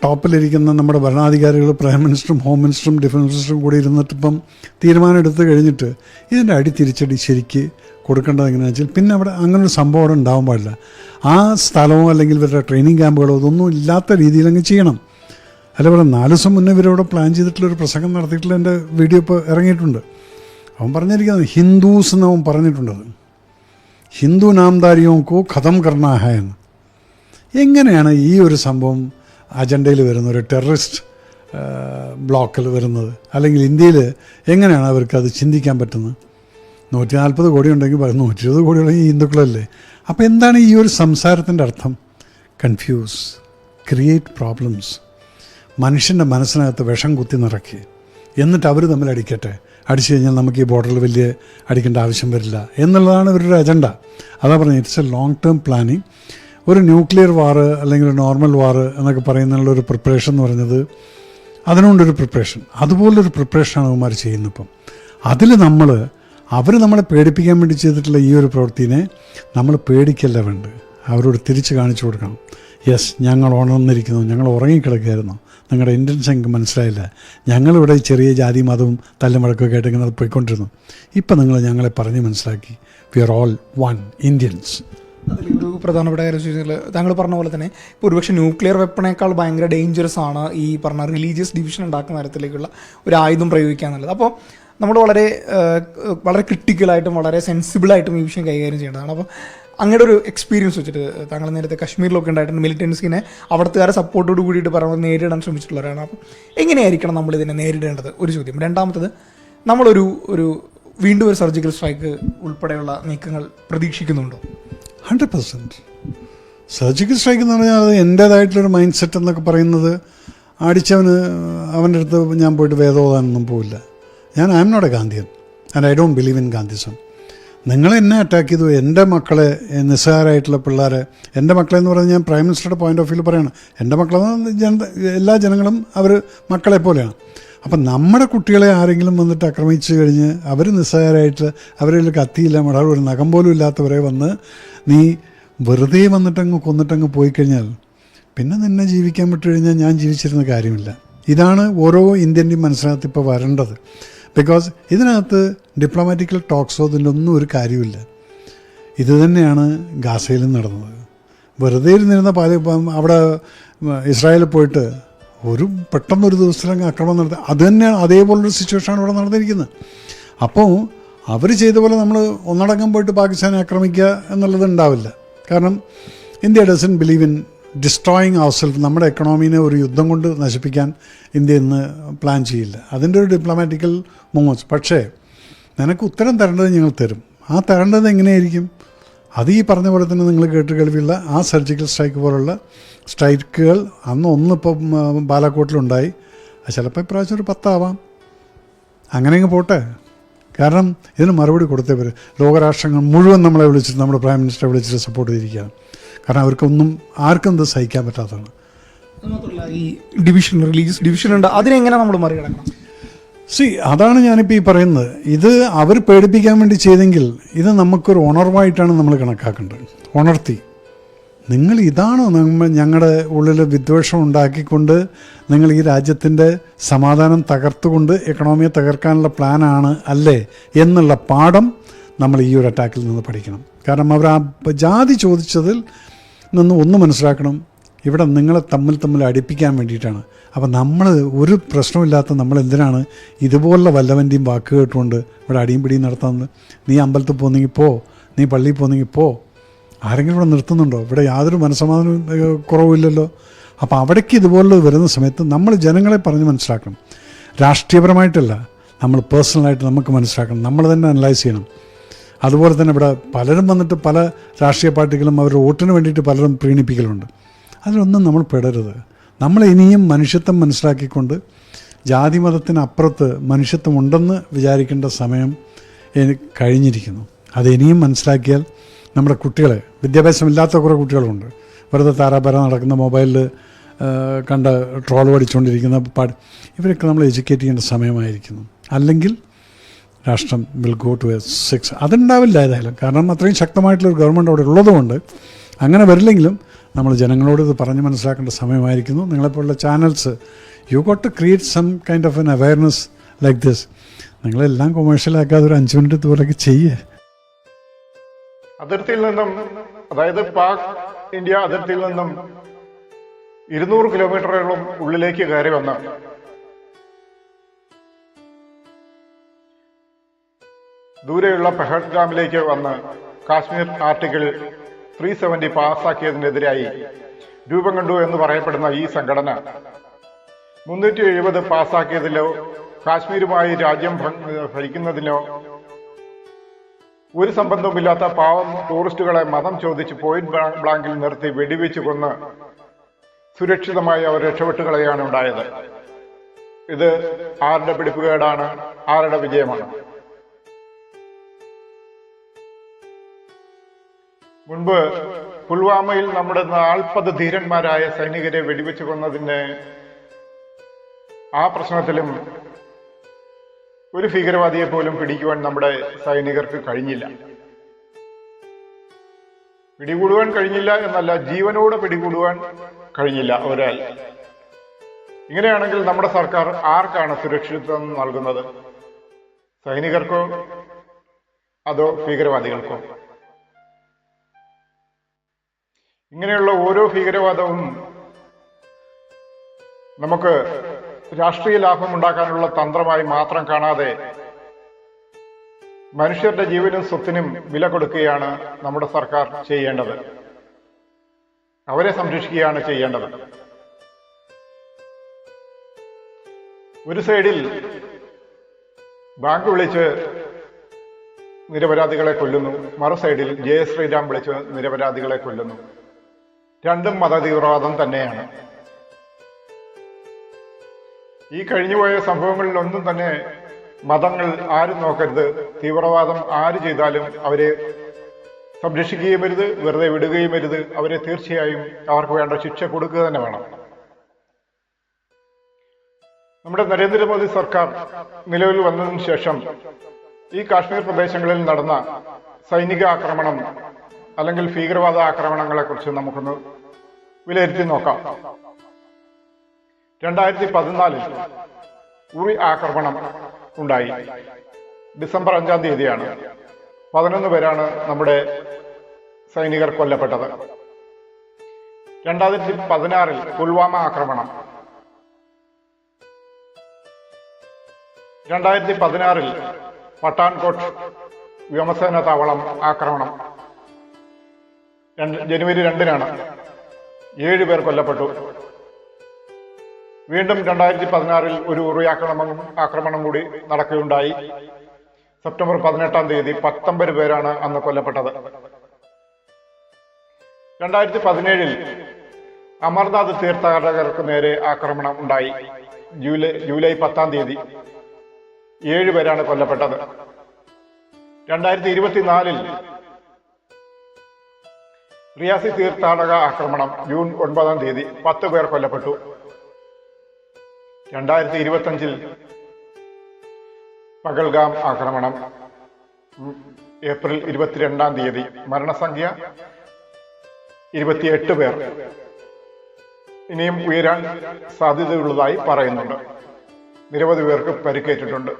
ടോപ്പിലിരിക്കുന്ന നമ്മുടെ ഭരണാധികാരികൾ, പ്രൈം മിനിസ്റ്ററും ഹോം മിനിസ്റ്ററും ഡിഫൻസ് മിനിസ്റ്ററും കൂടി ഇരുന്നിട്ടിപ്പം തീരുമാനം എടുത്തു കഴിഞ്ഞിട്ട് ഇതിൻ്റെ അടി തിരിച്ചടി ശരിക്ക് കൊടുക്കേണ്ടത് എങ്ങനെയാണെന്ന് വെച്ചാൽ പിന്നെ അവിടെ അങ്ങനൊരു സംഭവം അവിടെ ഉണ്ടാവാൻ പാടില്ല. ആ സ്ഥലമോ അല്ലെങ്കിൽ ഇവരുടെ ട്രെയിനിങ് ക്യാമ്പുകളോ ഇതൊന്നും ഇല്ലാത്ത രീതിയിൽ അങ്ങ് ചെയ്യണം. അല്ല പറയാം, 4 ദിവസം മുന്നേ ഇവരവിടെ പ്ലാൻ ചെയ്തിട്ടുള്ളൊരു പ്രസംഗം നടത്തിയിട്ടുള്ള എൻ്റെ വീഡിയോ ഇപ്പോൾ ഇറങ്ങിയിട്ടുണ്ട്. അവൻ പറഞ്ഞിരിക്കുന്നത് ഹിന്ദുസ് എന്ന് അവൻ പറഞ്ഞിട്ടുണ്ടത്, ഹിന്ദു നാംദാരിയോക്കോ ഖതം കർണാ ഹൈ എന്ന്. എങ്ങനെയാണ് ഈ ഒരു സംഭവം അജണ്ടയിൽ വരുന്നത്, ഒരു ടെററിസ്റ്റ് ബ്ലോക്കിൽ വരുന്നത്? അല്ലെങ്കിൽ ഇന്ത്യയിൽ എങ്ങനെയാണ് അവർക്കത് ചിന്തിക്കാൻ പറ്റുന്നത്? 140 കോടി ഉണ്ടെങ്കിൽ 120 കോടി ഉണ്ടെങ്കിൽ ഹിന്ദുക്കളല്ലേ? അപ്പോൾ എന്താണ് ഈ ഒരു സംസാരത്തിൻ്റെ അർത്ഥം? കൺഫ്യൂസ്, ക്രിയേറ്റ് പ്രോബ്ലംസ്, മനുഷ്യൻ്റെ മനസ്സിനകത്ത് വിഷം കുത്തി നിറയ്ക്കുക, എന്നിട്ട് അവർ തമ്മിൽ അടിക്കട്ടെ, അടിച്ചു കഴിഞ്ഞാൽ നമുക്ക് ഈ ബോർഡറിൽ വലിയ അടിക്കേണ്ട ആവശ്യം വരില്ല എന്നുള്ളതാണ് ഇവരുടെ അജണ്ട. അതാ പറഞ്ഞത്, it's A long term planning. ഒരു ന്യൂക്ലിയർ വാർ അല്ലെങ്കിൽ നോർമൽ വാർ എന്നൊക്കെ പറയുന്നതിനുള്ളൊരു പ്രിപ്പറേഷൻ എന്ന് പറഞ്ഞത് അതിനുകൊണ്ടൊരു പ്രിപ്പറേഷൻ, അതുപോലൊരു പ്രിപ്പറേഷനാണ് അവന്മാർ ചെയ്യുന്നത്. ഇപ്പം അതിൽ അവർ നമ്മളെ പേടിപ്പിക്കാൻ വേണ്ടി ചെയ്തിട്ടുള്ള ഈ ഒരു പ്രവൃത്തിനെ നമ്മൾ പേടിക്കല്ല വേണ്ടത്, അവരോട് തിരിച്ച് കാണിച്ചു കൊടുക്കണം. യെസ്, ഞങ്ങൾ ഉണർന്നിരിക്കുന്നു, ഞങ്ങൾ ഉറങ്ങിക്കിടക്കുകയായിരുന്നു, നിങ്ങളുടെ ഇൻറ്റൻഷൻ എനിക്ക് മനസ്സിലായില്ല, ഞങ്ങളിവിടെ ചെറിയ ജാതി മതവും തല്ലും വഴക്കൊക്കെ ആയിട്ട് ഇങ്ങനെ പോയിക്കൊണ്ടിരുന്നു, ഇപ്പം നിങ്ങൾ ഞങ്ങളെ പറഞ്ഞ് മനസ്സിലാക്കി, we are all one Indians. അതിലൊരു പ്രധാനപ്പെട്ട കാര്യം വെച്ച് കഴിഞ്ഞാൽ താങ്കൾ പറഞ്ഞ പോലെ തന്നെ ഇപ്പോൾ ഒരുപക്ഷെ ന്യൂക്ലിയർ വെപ്പണേക്കാൾ ഭയങ്കര ഡേഞ്ചറസ് ആണ് ഈ പറഞ്ഞ റിലീജിയസ് ഡിവിഷൻ ഉണ്ടാക്കുന്ന തരത്തിലേക്കുള്ള ഒരു ആയുധം പ്രയോഗിക്കുക എന്നുള്ളത്. അപ്പോൾ നമ്മൾ വളരെ ക്രിട്ടിക്കലായിട്ടും വളരെ സെൻസിബിളായിട്ടും ഈ വിഷയം കൈകാര്യം ചെയ്യേണ്ടതാണ്. അപ്പോൾ അങ്ങയുടെ ഒരു എക്സ്പീരിയൻസ് വെച്ചിട്ട് താങ്കൾ നേരത്തെ കശ്മീരിലൊക്കെ ഉണ്ടായിട്ടുണ്ട്, മിലിറ്റൻസിനെ അവിടുത്തുകാരെ സപ്പോർട്ടോട് കൂടിയിട്ട് പറയുന്നത് നേരിടാൻ ശ്രമിച്ചിട്ടുള്ളവരാണ്. അപ്പോൾ എങ്ങനെയായിരിക്കണം നമ്മൾ ഇതിനെ നേരിടേണ്ടത്? ഒരു ചോദ്യം. രണ്ടാമത്തത്, നമ്മളൊരു വീണ്ടും ഒരു സർജിക്കൽ സ്ട്രൈക്ക് ഉൾപ്പെടെയുള്ള നീക്കങ്ങൾ പ്രതീക്ഷിക്കുന്നുണ്ടോ? 100%. സർജിക്കൽ സ്ട്രൈക്ക് എന്ന് പറഞ്ഞാൽ അത് എൻ്റേതായിട്ടുള്ളൊരു മൈൻഡ് സെറ്റ് എന്നൊക്കെ പറയുന്നത്, അവൻ്റെ അടുത്ത് ഞാൻ പോയിട്ട് വേദോദാനൊന്നും പോവില്ല. I am not a Gandhian and I don't believe in Gandhism. നിങ്ങൾ എന്നെ അറ്റാക്ക് ചെയ്തു, എൻ്റെ മക്കളെ, നിസ്സാരമായിട്ടുള്ള പിള്ളേരെ, എൻ്റെ മക്കളെന്ന് പറഞ്ഞാൽ ഞാൻ പ്രൈം മിനിസ്റ്ററുടെ പോയിന്റ് ഓഫ് വ്യൂ പറയണം. എൻ്റെ മക്കളെന്ന് എല്ലാ ജനങ്ങളും അവർ മക്കളെ പോലെയാണ്. അപ്പം നമ്മുടെ കുട്ടികളെ ആരെങ്കിലും വന്നിട്ട് ആക്രമിച്ചു കഴിഞ്ഞ് അവർ നിസ്സാരമായിട്ട് അവരിൽ കത്തിയില്ല, ഒരു നഖം പോലും ഇല്ലാത്തവരെ വന്ന് നീ വെറുതെ വന്നിട്ടങ്ങ് കൊന്നിട്ടങ്ങ് പോയി കഴിഞ്ഞാൽ പിന്നെ നിന്നെ ജീവിക്കാൻ വിട്ടു കഴിഞ്ഞാൽ ഞാൻ ജീവിച്ചിരുന്ന കാര്യമില്ല. ഇതാണ് ഓരോ ഇന്ത്യൻ്റെയും മനസ്സിനകത്ത് ഇപ്പോൾ വരേണ്ടത്. ബിക്കോസ് ഇതിനകത്ത് ഡിപ്ലോമാറ്റിക്കൽ ടോക്സോ ഇതിൻ്റെ ഒന്നും ഒരു കാര്യമില്ല. ഇത് തന്നെയാണ് ഗാസയിലും നടന്നത്. വെറുതെ ഇരുന്നിരുന്ന അവിടെ ഇസ്രായേലിൽ പോയിട്ട് പെട്ടെന്നൊരു ദിവസത്തിലങ്ങ് ആക്രമണം നടത്തുക, അത് തന്നെയാണ് അതേപോലൊരു സിറ്റുവേഷനാണ് ഇവിടെ നടന്നിരിക്കുന്നത്. അപ്പോൾ അവർ ചെയ്ത പോലെ നമ്മൾ ഒന്നടങ്കം പോയിട്ട് പാകിസ്ഥാനെ ആക്രമിക്കുക എന്നുള്ളത് ഉണ്ടാവില്ല. കാരണം India doesn't believe in destroying our self, നമ്മുടെ എക്കണോമീനെ ഒരു യുദ്ധം കൊണ്ട് നശിപ്പിക്കാൻ ഇന്ത്യ ഇന്ന് പ്ലാൻ ചെയ്യില്ല. അതിൻ്റെ ഒരു ഡിപ്ലോമാറ്റിക്കൽ മൂവ്മെൻറ്റ്സ്. പക്ഷേ നിനക്ക് ഉത്തരം തരേണ്ടത് ഞങ്ങൾ തരും. ആ തരേണ്ടത് എങ്ങനെയായിരിക്കും? അത് ഈ പറഞ്ഞ പോലെ തന്നെ നിങ്ങൾ കേൾവിയുള്ള ആ സർജിക്കൽ സ്ട്രൈക്ക് പോലുള്ള സ്ട്രൈക്കുകൾ ഒന്നിപ്പം ബാലാക്കോട്ടിലുണ്ടായി. അത് ചിലപ്പോൾ ഇപ്രാവശ്യം ഒരു 10 ആവാം. അങ്ങനെയങ്ങ് പോട്ടെ. കാരണം ഇതിന് മറുപടി കൊടുത്തേ വരും. ലോകരാഷ്ട്രങ്ങൾ മുഴുവൻ നമ്മളെ വിളിച്ചിട്ട്, നമ്മുടെ പ്രൈം മിനിസ്റ്ററെ വിളിച്ചിട്ട് സപ്പോർട്ട് ചെയ്തിരിക്കുകയാണ്. കാരണം അവർക്കൊന്നും ആർക്കും ഇത് സഹിക്കാൻ പറ്റാത്തതാണ്. മാത്രമല്ല ഈ ഡിവിഷൻ, റിലീജിയസ് ഡിവിഷൻ ഉണ്ട്, അതിനെങ്ങനെ നമ്മൾ മറികടക്കണം? അതാണ് ഞാനിപ്പോൾ ഈ പറയുന്നത്. ഇത് അവർ പേടിപ്പിക്കാൻ വേണ്ടി ചെയ്തെങ്കിൽ ഇത് നമുക്കൊരു ഉണർവായിട്ടാണ് നമ്മൾ കണക്കാക്കേണ്ടത്. ഉണർത്തി, നിങ്ങൾ ഇതാണോ ഞങ്ങളുടെ ഉള്ളിൽ വിദ്വേഷം ഉണ്ടാക്കിക്കൊണ്ട് നിങ്ങൾ ഈ രാജ്യത്തിൻ്റെ സമാധാനം തകർത്തുകൊണ്ട് എക്കണോമിയെ തകർക്കാനുള്ള പ്ലാനാണ് അല്ലേ എന്നുള്ള പാഠം നമ്മൾ ഈ ഒരു അറ്റാക്കിൽ നിന്ന് പഠിക്കണം. കാരണം അവർ ആ ജാതി ചോദിച്ചതിൽ നിന്ന് ഒന്ന് മനസ്സിലാക്കണം, ഇവിടെ നിങ്ങളെ തമ്മിൽ അടുപ്പിക്കാൻ വേണ്ടിയിട്ടാണ്. അപ്പം നമ്മൾ ഒരു പ്രശ്നമില്ലാത്ത നമ്മൾ എന്തിനാണ് ഇതുപോലുള്ള വല്ലവൻ്റെയും വാക്ക് കേട്ടുകൊണ്ട് ഇവിടെ അടിയും പിടിയും നടത്തുന്നത്? നീ അമ്പലത്തിൽ പോകുന്നെങ്കിൽ പോ, നീ പള്ളിയിൽ പോകുന്നെങ്കിൽ പോ. ആരെങ്കിലും ഇവിടെ നിർത്തുന്നുണ്ടോ? ഇവിടെ യാതൊരു മനസ്സമാധാനം കുറവില്ലല്ലോ. അപ്പോൾ അവിടേക്ക് ഇതുപോലുള്ളത് വരുന്ന സമയത്ത് നമ്മൾ ജനങ്ങളെ പറഞ്ഞ് മനസ്സിലാക്കണം. രാഷ്ട്രീയപരമായിട്ടല്ല, നമ്മൾ പേഴ്സണലായിട്ട് നമുക്ക് മനസ്സിലാക്കണം, നമ്മൾ തന്നെ അനലൈസ് ചെയ്യണം. അതുപോലെ തന്നെ ഇവിടെ പലരും വന്നിട്ട് പല രാഷ്ട്രീയ പാർട്ടികളും അവരുടെ വോട്ടിന് വേണ്ടിയിട്ട് പലരും പ്രീണിപ്പിക്കലുണ്ട്. അതിലൊന്നും നമ്മൾ പെടരുത്. നമ്മൾ ഇനിയും മനുഷ്യത്വം മനസ്സിലാക്കിക്കൊണ്ട് ജാതി മതത്തിനപ്പുറത്ത് മനുഷ്യത്വം ഉണ്ടെന്ന് വിചാരിക്കേണ്ട സമയം കഴിഞ്ഞിരിക്കുന്നു. അത് ഇനിയും മനസ്സിലാക്കിയാൽ നമ്മുടെ കുട്ടികളെ, വിദ്യാഭ്യാസമില്ലാത്ത കുറേ കുട്ടികളുണ്ട്, വെറുതെ താരാപര നടക്കുന്ന മൊബൈലിൽ കണ്ട് ട്രോൾ പഠിച്ചുകൊണ്ടിരിക്കുന്ന ഇവരൊക്കെ നമ്മൾ എഡ്യൂക്കേറ്റ് ചെയ്യേണ്ട സമയമായിരിക്കുന്നു. അല്ലെങ്കിൽ രാഷ്ട്രം വിൽ ഗോ ടു എ 6. അതുണ്ടാവില്ല ഏതായാലും. കാരണം അത്രയും ശക്തമായിട്ടുള്ളൊരു ഗവൺമെൻറ് അവിടെ ഉള്ളതുകൊണ്ട് അങ്ങനെ വരില്ലെങ്കിലും നമ്മൾ ജനങ്ങളോട് ഇത് പറഞ്ഞ് മനസ്സിലാക്കേണ്ട സമയമായിരിക്കുന്നു. നിങ്ങളെപ്പോലുള്ള channels, you got to create some kind of an awareness like this. നിങ്ങളെല്ലാം കൊമേഴ്ഷ്യലാക്കാതെ ഒരു 5 മിനിറ്റ് ദൂരമൊക്കെ ചെയ്യേ. അതിർത്തിയിൽ നിന്നും, അതായത് പാക് ഇന്ത്യ അതിർത്തിയിൽ നിന്നും 200 കിലോമീറ്ററോളം ഉള്ളിലേക്ക് കയറി വന്ന ദൂരെയുള്ള പെഹൽഗാമിലേക്ക് വന്ന് കാശ്മീർ ആർട്ടിക്കിൾ 370 പാസ്സാക്കിയതിനെതിരായി രൂപം കണ്ടു എന്ന് പറയപ്പെടുന്ന ഈ സംഘടന 370 പാസ്സാക്കിയതിലോ കാശ്മീരുമായി രാജ്യം ഭരിക്കുന്നതിനോ ഒരു സംബന്ധവുമില്ലാത്ത പാവം ടൂറിസ്റ്റുകളെ മതം ചോദിച്ച് പോയിന്റ് ബ്ലാങ്കിൽ നിർത്തി വെടിവെച്ച് കൊന്ന് സുരക്ഷിതമായി അവർ രക്ഷപ്പെട്ടുകളയാണ് ഉണ്ടായത്. ഇത് ആരുടെ പിടിപ്പുകേടാണ്? ആരുടെ വിജയമാണ്? മുൻപ് പുൽവാമയിൽ നമ്മുടെ 40 ധീരന്മാരായ സൈനികരെ വെടിവെച്ച് കൊന്നതിന് ആ പ്രശ്നത്തിലും ഒരു ഭീകരവാദിയെ പോലും പിടിക്കുവാൻ നമ്മുടെ സൈനികർക്ക് കഴിഞ്ഞില്ല. പിടികൂടുവാൻ കഴിഞ്ഞില്ല എന്നല്ല, ജീവനോടെ പിടികൂടുവാൻ കഴിഞ്ഞില്ല ഒരാൾ. ഇങ്ങനെയാണെങ്കിൽ നമ്മുടെ സർക്കാർ ആർക്കാണ് സുരക്ഷിതത്വം നൽകുന്നത്? സൈനികർക്കോ അതോ ഭീകരവാദികൾക്കോ? ഇങ്ങനെയുള്ള ഓരോ ഭീകരവാദവും നമുക്ക് രാഷ്ട്രീയ ലാഭം ഉണ്ടാക്കാനുള്ള തന്ത്രമായി മാത്രം കാണാതെ മനുഷ്യരുടെ ജീവനും സ്വത്തിനും വില കൊടുക്കുകയാണ് നമ്മുടെ സർക്കാർ ചെയ്യേണ്ടത്. അവരെ സംരക്ഷിക്കുകയാണ് ചെയ്യേണ്ടത്. ഒരു സൈഡിൽ ബാങ്ക് വിളിച്ച് നിരപരാധികളെ കൊല്ലുന്നു, മറു സൈഡിൽ ജയ ശ്രീരാം വിളിച്ച് നിരപരാധികളെ കൊല്ലുന്നു. രണ്ടും മതതീവ്രവാദം തന്നെയാണ്. ഈ കഴിഞ്ഞുപോയ സംഭവങ്ങളിലൊന്നും തന്നെ മതങ്ങൾ ആരും നോക്കരുത്. തീവ്രവാദം ആര് ചെയ്താലും അവരെ സംരക്ഷിക്കുകയും അരുത്, വെറുതെ വിടുകയും അരുത്. അവരെ തീർച്ചയായും അവർക്ക് വേണ്ട ശിക്ഷ കൊടുക്കുക തന്നെ വേണം. നമ്മുടെ നരേന്ദ്രമോദി സർക്കാർ നിലവിൽ വന്നതിന് ശേഷം ഈ കാശ്മീർ പ്രദേശങ്ങളിൽ നടന്ന സൈനിക ആക്രമണം അല്ലെങ്കിൽ ഭീകരവാദ ആക്രമണങ്ങളെ കുറിച്ച് നമുക്കൊന്ന് വിലയിരുത്തി നോക്കാം. 2014 ഉറി ആക്രമണം ഉണ്ടായി. ഡിസംബർ 5-ാം തീയതിയാണ്. 11 പേരാണ് നമ്മുടെ സൈനികർ കൊല്ലപ്പെട്ടത്. 2016 പുൽവാമ ആക്രമണം. 2016 പട്ടാൻകോട്ട് വ്യോമസേന താവളം ആക്രമണം. ജനുവരി 2-നാണ് 7 പേർ കൊല്ലപ്പെട്ടു. വീണ്ടും 2016 ഒരു ഉറി ആക്രമണം കൂടി നടക്കുകയുണ്ടായി. സെപ്റ്റംബർ 18 19 പേരാണ് അന്ന് കൊല്ലപ്പെട്ടത്. 2017 അമർനാഥ് തീർത്ഥാടകർക്ക് നേരെ ആക്രമണം ഉണ്ടായി. ജൂലൈ 10 7 പേരാണ് കൊല്ലപ്പെട്ടത്. 2024 റിയാസി തീർത്ഥാടക ആക്രമണം ജൂൺ 9 10 പേർ കൊല്ലപ്പെട്ടു. 2025 പഹൽഗാം ആക്രമണം ഏപ്രിൽ 22 മരണസംഖ്യ 28 പേർ. ഇനിയും ഉയരാൻ സാധ്യതയുള്ളതായി പറയുന്നുണ്ട്. നിരവധി പേർക്ക് പരിക്കേറ്റിട്ടുണ്ട്.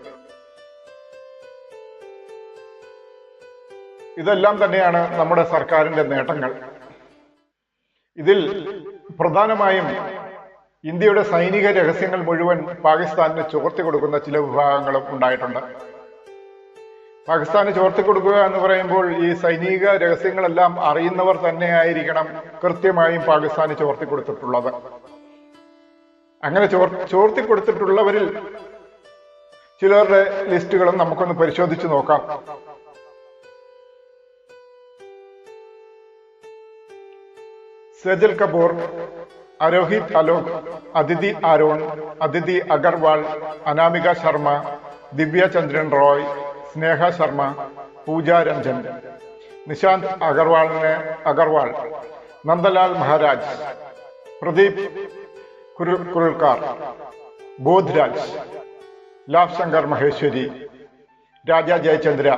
ഇതെല്ലാം തന്നെയാണ് നമ്മുടെ സർക്കാരിന്റെ നേട്ടങ്ങൾ. ഇതിൽ പ്രധാനമായും ഇന്ത്യയുടെ സൈനിക രഹസ്യങ്ങൾ മുഴുവൻ പാകിസ്ഥാനിന് ചോർത്തി കൊടുക്കുന്ന ചില വിഭാഗങ്ങളും ഉണ്ടായിട്ടുണ്ട്. പാകിസ്ഥാന് ചോർത്തി കൊടുക്കുക എന്ന് പറയുമ്പോൾ ഈ സൈനിക രഹസ്യങ്ങളെല്ലാം അറിയുന്നവർ തന്നെയായിരിക്കണം കൃത്യമായും പാകിസ്ഥാന് ചോർത്തി കൊടുത്തിട്ടുള്ളത്. അങ്ങനെ ചോർത്തി കൊടുത്തിട്ടുള്ളവരിൽ ചിലരുടെ ലിസ്റ്റുകളും നമുക്കൊന്ന് പരിശോധിച്ച് നോക്കാം. സജൽ കപൂർ, അരോഹിത് അലോക്, അദിതി ആരോൺ, അദിതി അഗർവാൾ, അനാമിക ശർമ്മ, ദിവ്യ ചന്ദ്രൻ റോയ്, സ്നേഹ ശർമ്മ, പൂജ രഞ്ജൻ, നിശാന്ത് അഗർവാൾ, നന്ദലാൽ മഹാരാജ്, പ്രദീപ് കുരുൾക്കാർ, ബോധ്രാജ്, ലാവ് ശങ്കർ മഹേശ്വരി, രാജ ജയചന്ദ്ര,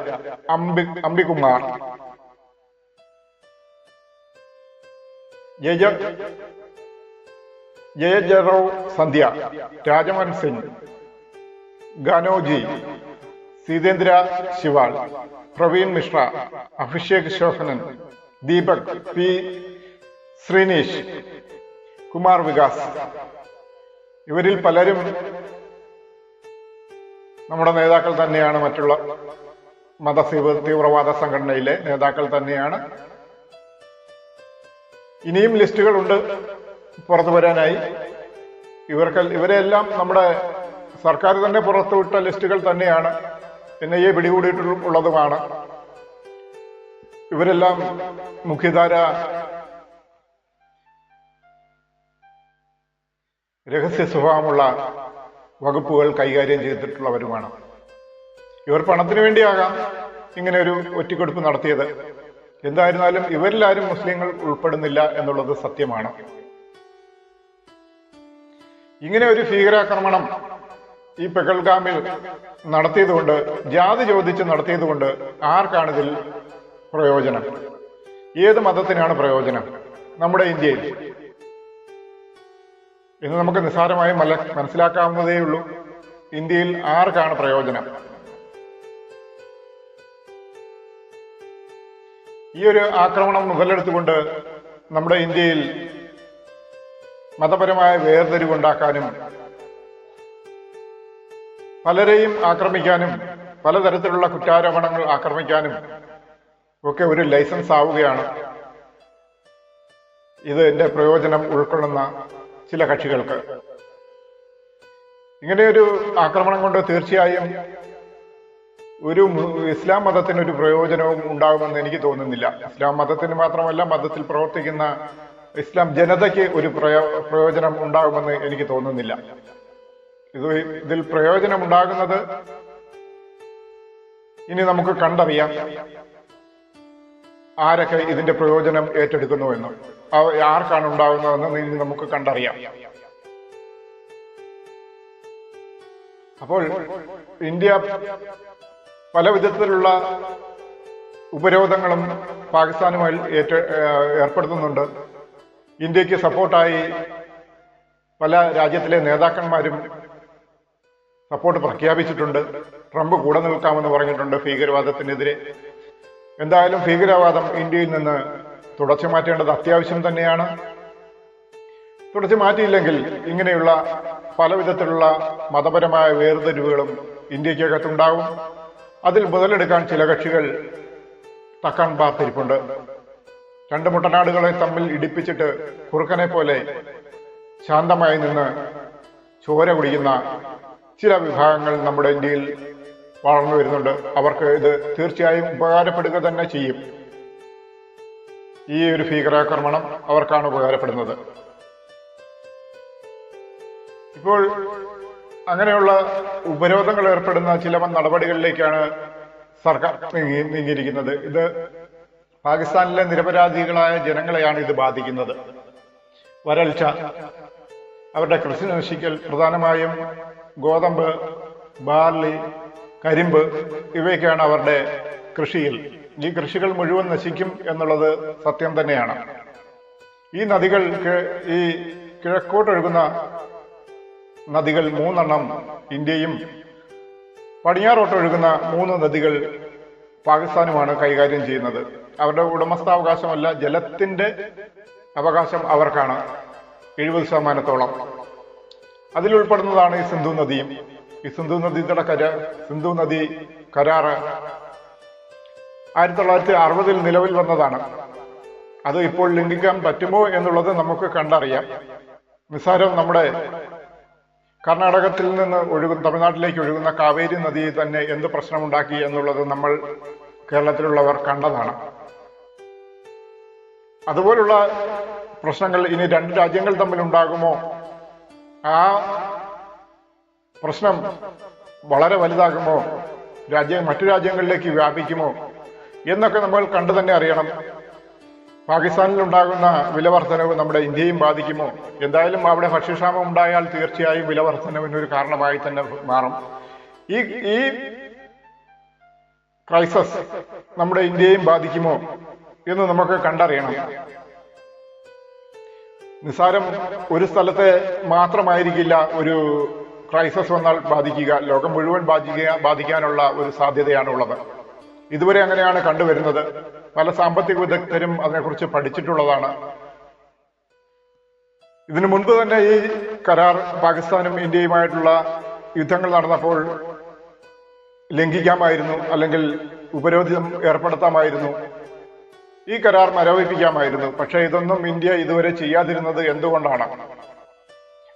അംബികുമാർ, ജയജറോ സന്ധ്യ, രാജമോഹൻ സിംഗ്, ഗാനോജി, സീതേന്ദ്ര ശിവാൾ, പ്രവീൺ മിശ്ര, അഭിഷേക് ശോഭനൻ, ദീപക് പി, ശ്രീനീഷ്, കുമാർ വികാസ്. ഇവരിൽ പലരും നമ്മുടെ നേതാക്കൾ തന്നെയാണ്. മറ്റുള്ള തീവ്രവാദ സംഘടനയിലെ നേതാക്കൾ തന്നെയാണ്. ഇനിയും ലിസ്റ്റുകളുണ്ട് പുറത്തു വരാനായി. ഇവരെല്ലാം നമ്മുടെ സർക്കാർ തന്നെ പുറത്തുവിട്ട ലിസ്റ്റുകൾ തന്നെയാണ്. NIA പിടികൂടിയിട്ടുള്ളതുമാണ്. ഇവരെല്ലാം മുഖ്യധാര രഹസ്യ സ്വഭാവമുള്ള വകുപ്പുകൾ കൈകാര്യം ചെയ്തിട്ടുള്ളവരുമാണ്. ഇവർ പണത്തിന് വേണ്ടിയാകാം ഇങ്ങനെ ഒരു ഒറ്റിക്കൊടുപ്പ് നടത്തിയത്. എന്തായിരുന്നാലും ഇവരിലാരും മുസ്ലിങ്ങൾ ഉൾപ്പെടുന്നില്ല എന്നുള്ളത് സത്യമാണ്. ഇങ്ങനെ ഒരു ഭീകരാക്രമണം ഈ പെഹൽഗാമിൽ നടത്തിയതുകൊണ്ട്, ജാതി ചോദിച്ച് നടത്തിയതുകൊണ്ട് ആർക്കാണിതിൽ പ്രയോജനം? ഏത് മതത്തിനാണ് പ്രയോജനം? നമ്മുടെ ഇന്ത്യയിൽ എന്ന് നമുക്ക് നിസ്സാരമായി മനസ്സിലാക്കാവുന്നതേയുള്ളൂ. ഇന്ത്യയിൽ ആർക്കാണ് പ്രയോജനം? ഈ ഒരു ആക്രമണം മുതലെടുത്തുകൊണ്ട് നമ്മുടെ ഇന്ത്യയിൽ മതപരമായ വേർതിരിവുണ്ടാക്കാനും പലരെയും ആക്രമിക്കാനും പലതരത്തിലുള്ള കുറ്റാരോപണങ്ങൾ ആക്രമിക്കാനും ഒക്കെ ഒരു ലൈസൻസ് ആവുകയാണ് ഇതിന്റെ പ്രയോജനം ഉൾക്കൊള്ളുന്ന ചില കക്ഷികൾക്ക്. ഇങ്ങനെയൊരു ആക്രമണം കൊണ്ട് തീർച്ചയായും ഒരു ഇസ്ലാം മതത്തിനൊരു പ്രയോജനവും ഉണ്ടാകുമെന്ന് എനിക്ക് തോന്നുന്നില്ല. ഇസ്ലാം മതത്തിന് മാത്രമല്ല, മതത്തിൽ പ്രവർത്തിക്കുന്ന ഇസ്ലാം ജനതയ്ക്ക് ഒരു പ്രയോജനം ഉണ്ടാകുമെന്ന് എനിക്ക് തോന്നുന്നില്ല. ഇതിൽ പ്രയോജനം ഉണ്ടാകുന്നത് ഇനി നമുക്ക് കണ്ടറിയാം. ആരൊക്കെ ഇതിന്റെ പ്രയോജനം ഏറ്റെടുക്കുന്നു എന്നും ആർക്കാണ് ഉണ്ടാകുന്നതെന്ന് ഇനി നമുക്ക് കണ്ടറിയാം. അപ്പോൾ ഇന്ത്യ പല വിധത്തിലുള്ള ഉപരോധങ്ങളും പാകിസ്ഥാനുമായി ഏർപ്പെടുത്തുന്നുണ്ട്. ഇന്ത്യക്ക് സപ്പോർട്ടായി പല രാജ്യത്തിലെ നേതാക്കന്മാരും സപ്പോർട്ട് പ്രഖ്യാപിച്ചിട്ടുണ്ട്. ട്രംപ് കൂടെ നിൽക്കാമെന്ന് പറഞ്ഞിട്ടുണ്ട് ഭീകരവാദത്തിനെതിരെ. എന്തായാലും ഭീകരവാദം ഇന്ത്യയിൽ നിന്ന് തുടച്ചു മാറ്റേണ്ടത് അത്യാവശ്യം തന്നെയാണ്. തുടച്ചു മാറ്റിയില്ലെങ്കിൽ ഇങ്ങനെയുള്ള പല വിധത്തിലുള്ള മതപരമായ വേർതിരിവുകളും ഇന്ത്യക്കകത്തുണ്ടാവും. അതിൽ മുതലെടുക്കാൻ ചില കക്ഷികൾ തക്കാൻ പാർത്തിരിപ്പുണ്ട്. രണ്ട് മുട്ടനാടുകളെ തമ്മിൽ ഇടിപ്പിച്ചിട്ട് കുറുക്കനെ പോലെ ശാന്തമായി നിന്ന് ചോര കുടിക്കുന്ന ചില വിഭാഗങ്ങൾ നമ്മുടെ ഇന്ത്യയിൽ വളർന്നു വരുന്നുണ്ട്. അവർക്ക് ഇത് തീർച്ചയായും ഉപകാരപ്പെടുക തന്നെ ചെയ്യും. ഈ ഒരു ഭീകരാക്രമണം അവർക്കാണ് ഉപകാരപ്പെടുന്നത്. ഇപ്പോൾ അങ്ങനെയുള്ള ഉപരോധങ്ങൾ ഏർപ്പെടുന്ന ചില നടപടികളിലേക്കാണ് സർക്കാർ നീങ്ങിയിരിക്കുന്നത്. ഇത് പാകിസ്ഥാനിലെ നിരപരാധികളായ ജനങ്ങളെയാണ് ഇത് ബാധിക്കുന്നത്. വരൾച്ച, അവരുടെ കൃഷി നശിക്കൽ, പ്രധാനമായും ഗോതമ്പ്, ബാർലി, കരിമ്പ് ഇവയൊക്കെയാണ് അവരുടെ കൃഷിയിൽ. ഈ കൃഷികൾ മുഴുവൻ നശിക്കും എന്നുള്ളത് സത്യം തന്നെയാണ്. ഈ നദികൾ, ഈ കിഴക്കോട്ടൊഴുകുന്ന നദികൾ 3 ഇന്ത്യയും പടിഞ്ഞാറോട്ടൊഴുകുന്ന 3 നദികൾ പാകിസ്ഥാനുമാണ് കൈകാര്യം ചെയ്യുന്നത്. അവരുടെ ഉടമസ്ഥാവകാശമല്ല, ജലത്തിന്റെ അവകാശം അവർക്കാണ് 70%. അതിലുൾപ്പെടുന്നതാണ് ഈ സിന്ധു നദിയും. ഈ സിന്ധു നദി കരാറ് 1960 നിലവിൽ വന്നതാണ്. അത് ഇപ്പോൾ ലംഘിക്കാൻ പറ്റുമോ എന്നുള്ളത് നമുക്ക് കണ്ടറിയാം. നിസ്സാരം നമ്മുടെ കർണാടകത്തിൽ നിന്ന് തമിഴ്നാട്ടിലേക്ക് ഒഴുകുന്ന കാവേരി നദി തന്നെ എന്ത് പ്രശ്നമുണ്ടാക്കി എന്നുള്ളത് നമ്മൾ കേരളത്തിലുള്ളവർ കണ്ടതാണ്. അതുപോലുള്ള പ്രശ്നങ്ങൾ ഇനി 2 രാജ്യങ്ങൾ തമ്മിൽ ഉണ്ടാകുമോ, ആ പ്രശ്നം വളരെ വലുതാകുമോ, മറ്റു രാജ്യങ്ങളിലേക്ക് വ്യാപിക്കുമോ എന്നൊക്കെ നമ്മൾ കണ്ടു തന്നെ അറിയണം. പാകിസ്ഥാനിലുണ്ടാകുന്ന വിലവർദ്ധനവ് നമ്മുടെ ഇന്ത്യയും ബാധിക്കുമോ? എന്തായാലും അവിടെ ഭക്ഷ്യക്ഷാമം ഉണ്ടായാൽ തീർച്ചയായും വിലവർദ്ധനവിന് ഒരു കാരണമായി തന്നെ മാറും. ഈ ക്രൈസിസ് നമ്മുടെ ഇന്ത്യയും ബാധിക്കുമോ എന്ന് നമുക്ക് കണ്ടറിയണം. നിസ്സാരം ഒരു സ്ഥലത്തെ മാത്രമായിരിക്കില്ല ഒരു ക്രൈസിസ് വന്നാൽ ബാധിക്കുക, ലോകം മുഴുവൻ ബാധിക്കാനുള്ള ഒരു സാധ്യതയാണുള്ളത്. ഇതുവരെ അങ്ങനെയാണ് കണ്ടുവരുന്നത്. പല സാമ്പത്തിക വിദഗ്ധരും അതിനെക്കുറിച്ച് പഠിച്ചിട്ടുള്ളതാണ്. ഇതിനു മുൻപ് തന്നെ ഈ കരാർ പാകിസ്ഥാനും ഇന്ത്യയുമായിട്ടുള്ള യുദ്ധങ്ങൾ നടന്നപ്പോൾ ലംഘിക്കാമായിരുന്നു, അല്ലെങ്കിൽ ഉപരോധം ഏർപ്പെടുത്താമായിരുന്നു, ഈ കരാർ മരവിപ്പിക്കാമായിരുന്നു. പക്ഷേ ഇതൊന്നും ഇന്ത്യ ഇതുവരെ ചെയ്യാതിരുന്നത് എന്തുകൊണ്ടാണ്?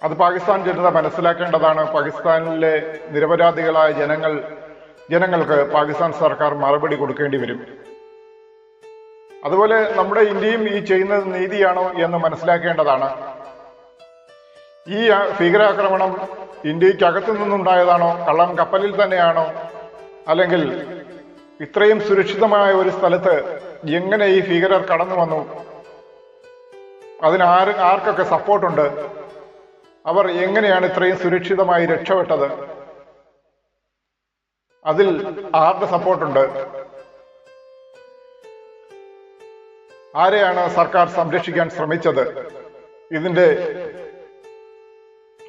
അത് പാകിസ്ഥാൻ ജനത മനസ്സിലാക്കേണ്ടതാണ്. പാകിസ്ഥാനിലെ നിരപരാധികളായ ജനങ്ങൾക്ക് പാകിസ്ഥാൻ സർക്കാർ മറുപടി കൊടുക്കേണ്ടി വരും. അതുപോലെ നമ്മുടെ ഇന്ത്യയും ഈ ചെയ്യുന്നത് നീതിയാണോ എന്ന് മനസ്സിലാക്കേണ്ടതാണ്. ഈ ഭീകരാക്രമണം ഇന്ത്യക്കകത്തു നിന്നുണ്ടായതാണോ, കള്ളം കപ്പലിൽ തന്നെയാണോ, അല്ലെങ്കിൽ ഇത്രയും സുരക്ഷിതമായ ഒരു സ്ഥലത്ത് എങ്ങനെ ഈ ഭീകരർ കടന്നു വന്നു? അതിന് ആർക്കൊക്കെ സപ്പോർട്ടുണ്ട്? അവർ എങ്ങനെയാണ് ഇത്രയും സുരക്ഷിതമായി രക്ഷപ്പെട്ടത്? അതിൽ ആരുടെ സപ്പോർട്ടുണ്ട്? ആരെയാണ് സർക്കാർ സംരക്ഷിക്കാൻ ശ്രമിച്ചത്? ഇതിന്റെ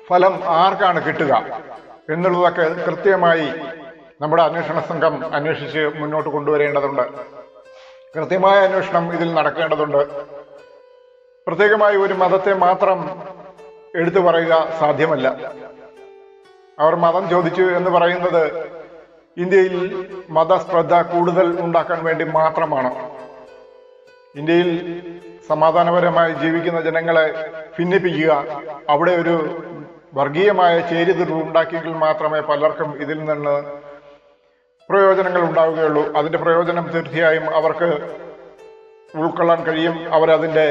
ഫലം ആർക്കാണ് കിട്ടുക എന്നുള്ളതൊക്കെ കൃത്യമായി നമ്മുടെ അന്വേഷണ സംഘം അന്വേഷിച്ച് മുന്നോട്ട് കൊണ്ടുവരേണ്ടതുണ്ട്. കൃത്യമായ അന്വേഷണം ഇതിൽ നടക്കേണ്ടതുണ്ട്. പ്രത്യേകമായി ഒരു മതത്തെ മാത്രം എടുത്തു പറയുക സാധ്യമല്ല. അവർ മതം ചോദിച്ചു എന്ന് പറയുന്നത് ഇന്ത്യയിൽ മതസ്പർദ്ധ കൂടുതൽ ഉണ്ടാക്കാൻ വേണ്ടി മാത്രമാണ്. ഇന്ത്യയിൽ സമാധാനപരമായി ജീവിക്കുന്ന ജനങ്ങളെ ഭിന്നിപ്പിക്കുക, അവിടെ ഒരു വർഗീയമായ ചേരിതിരിവ് ഉണ്ടാക്കിയെങ്കിൽ മാത്രമേ പലർക്കും ഇതിൽ നിന്ന് പ്രയോജനങ്ങൾ ഉണ്ടാവുകയുള്ളൂ. അതിന്റെ പ്രയോജനം തീർച്ചയായും അവർക്ക് ഉൾക്കൊള്ളാൻ കഴിയും. അവരതിന്റെ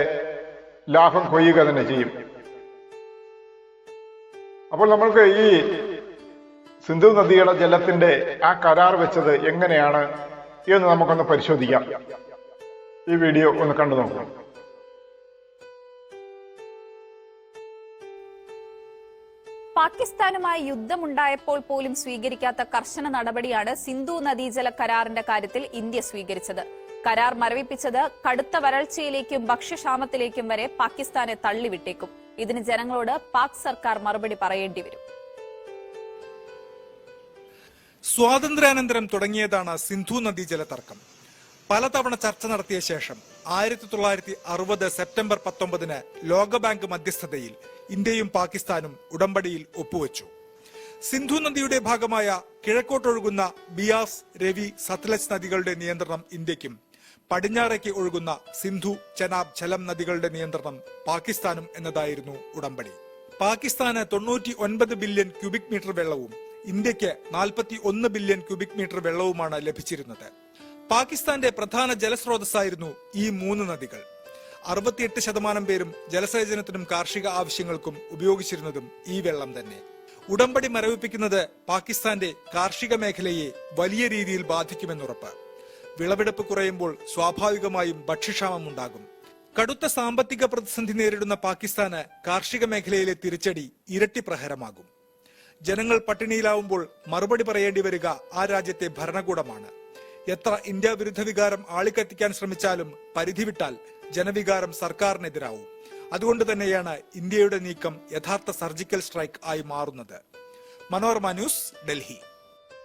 ലാഭം കൊയ്യുക തന്നെ ചെയ്യും. അപ്പോൾ നമ്മൾക്ക് ഈ സിന്ധു നദിയുടെ ജലത്തിന്റെ ആ കരാർ വെച്ചത് എങ്ങനെയാണ് എന്ന് നമുക്കൊന്ന് പരിശോധിക്കാം. ഈ വീഡിയോ ഒന്ന് കണ്ടു നോക്കാം. പാകിസ്ഥാനുമായി യുദ്ധമുണ്ടായപ്പോൾ പോലും സ്വീകരിക്കാത്ത കർശന നടപടിയാണ് സിന്ധു നദീജല കരാറിന്റെ കാര്യത്തിൽ ഇന്ത്യ സ്വീകരിച്ചത്. കരാർ മരവിപ്പിച്ചത് കടുത്ത വരൾച്ചയിലേക്കും ഭക്ഷ്യക്ഷാമത്തിലേക്കും വരെ പാകിസ്ഥാനെ തള്ളിവിട്ടേക്കും. ഇതിന് ജനങ്ങളോട് പാക് സർക്കാർ മറുപടി പറയേണ്ടി വരും. സ്വാതന്ത്ര്യാനന്തരം തുടങ്ങിയതാണ് സിന്ധു നദീജല തർക്കം. പലതവണ ചർച്ച നടത്തിയ ശേഷം 1960 സെപ്റ്റംബർ 19 ലോകബാങ്ക് മധ്യസ്ഥതയിൽ ഇന്ത്യയും പാകിസ്ഥാനും ഉടമ്പടിയിൽ ഒപ്പുവെച്ചു. സിന്ധു നദിയുടെ ഭാഗമായ കിഴക്കോട്ടൊഴുകുന്ന ബിയാസ്, രവി, സത്ലജ് നദികളുടെ നിയന്ത്രണം ഇന്ത്യക്കും പടിഞ്ഞാറേക്ക് ഒഴുകുന്ന സിന്ധു, ചെനാബ്, ഝലം നദികളുടെ നിയന്ത്രണം പാകിസ്ഥാനും എന്നതായിരുന്നു ഉടമ്പടി. പാകിസ്ഥാന് 99 ബില്യൺ ക്യൂബിക് മീറ്റർ വെള്ളവും ഇന്ത്യക്ക് 41 ബില്യൺ ക്യൂബിക് മീറ്റർ വെള്ളവുമാണ് ലഭിച്ചിരുന്നത്. പാകിസ്ഥാന്റെ പ്രധാന ജലസ്രോതസ്സായിരുന്നു ഈ 3 നദികൾ. 68% പേരും ജലസേചനത്തിനും കാർഷിക ആവശ്യങ്ങൾക്കും ഉപയോഗിച്ചിരുന്നതും ഈ വെള്ളം തന്നെ. ഉടമ്പടി മരവിപ്പിക്കുന്നത് പാകിസ്ഥാന്റെ കാർഷിക മേഖലയെ വലിയ രീതിയിൽ ബാധിക്കുമെന്നുറപ്പ്. വിളവെടുപ്പ് കുറയുമ്പോൾ സ്വാഭാവികമായും ഭക്ഷ്യക്ഷാമം ഉണ്ടാകും. കടുത്ത സാമ്പത്തിക പ്രതിസന്ധി നേരിടുന്ന പാകിസ്ഥാന് കാർഷിക മേഖലയിലെ തിരിച്ചടി ഇരട്ടി പ്രഹരമാകും. ജനങ്ങൾ പട്ടിണിയിലാവുമ്പോൾ മറുപടി പറയേണ്ടി വരിക ആ രാജ്യത്തെ ഭരണകൂടമാണ്. എത്ര ഇന്ത്യ വിരുദ്ധ വികാരം ആളിക്കത്തിക്കാൻ ശ്രമിച്ചാലും പരിധി വിട്ടാൽ ജനവികാരം സർക്കാരിനെതിരാവും. അതുകൊണ്ട് തന്നെയാണ് ഇന്ത്യയുടെ നീക്കം യഥാർത്ഥ സർജിക്കൽ സ്ട്രൈക്ക് ആയി മാറുന്നത്. മനോരമ ന്യൂസ്, ഡൽഹി.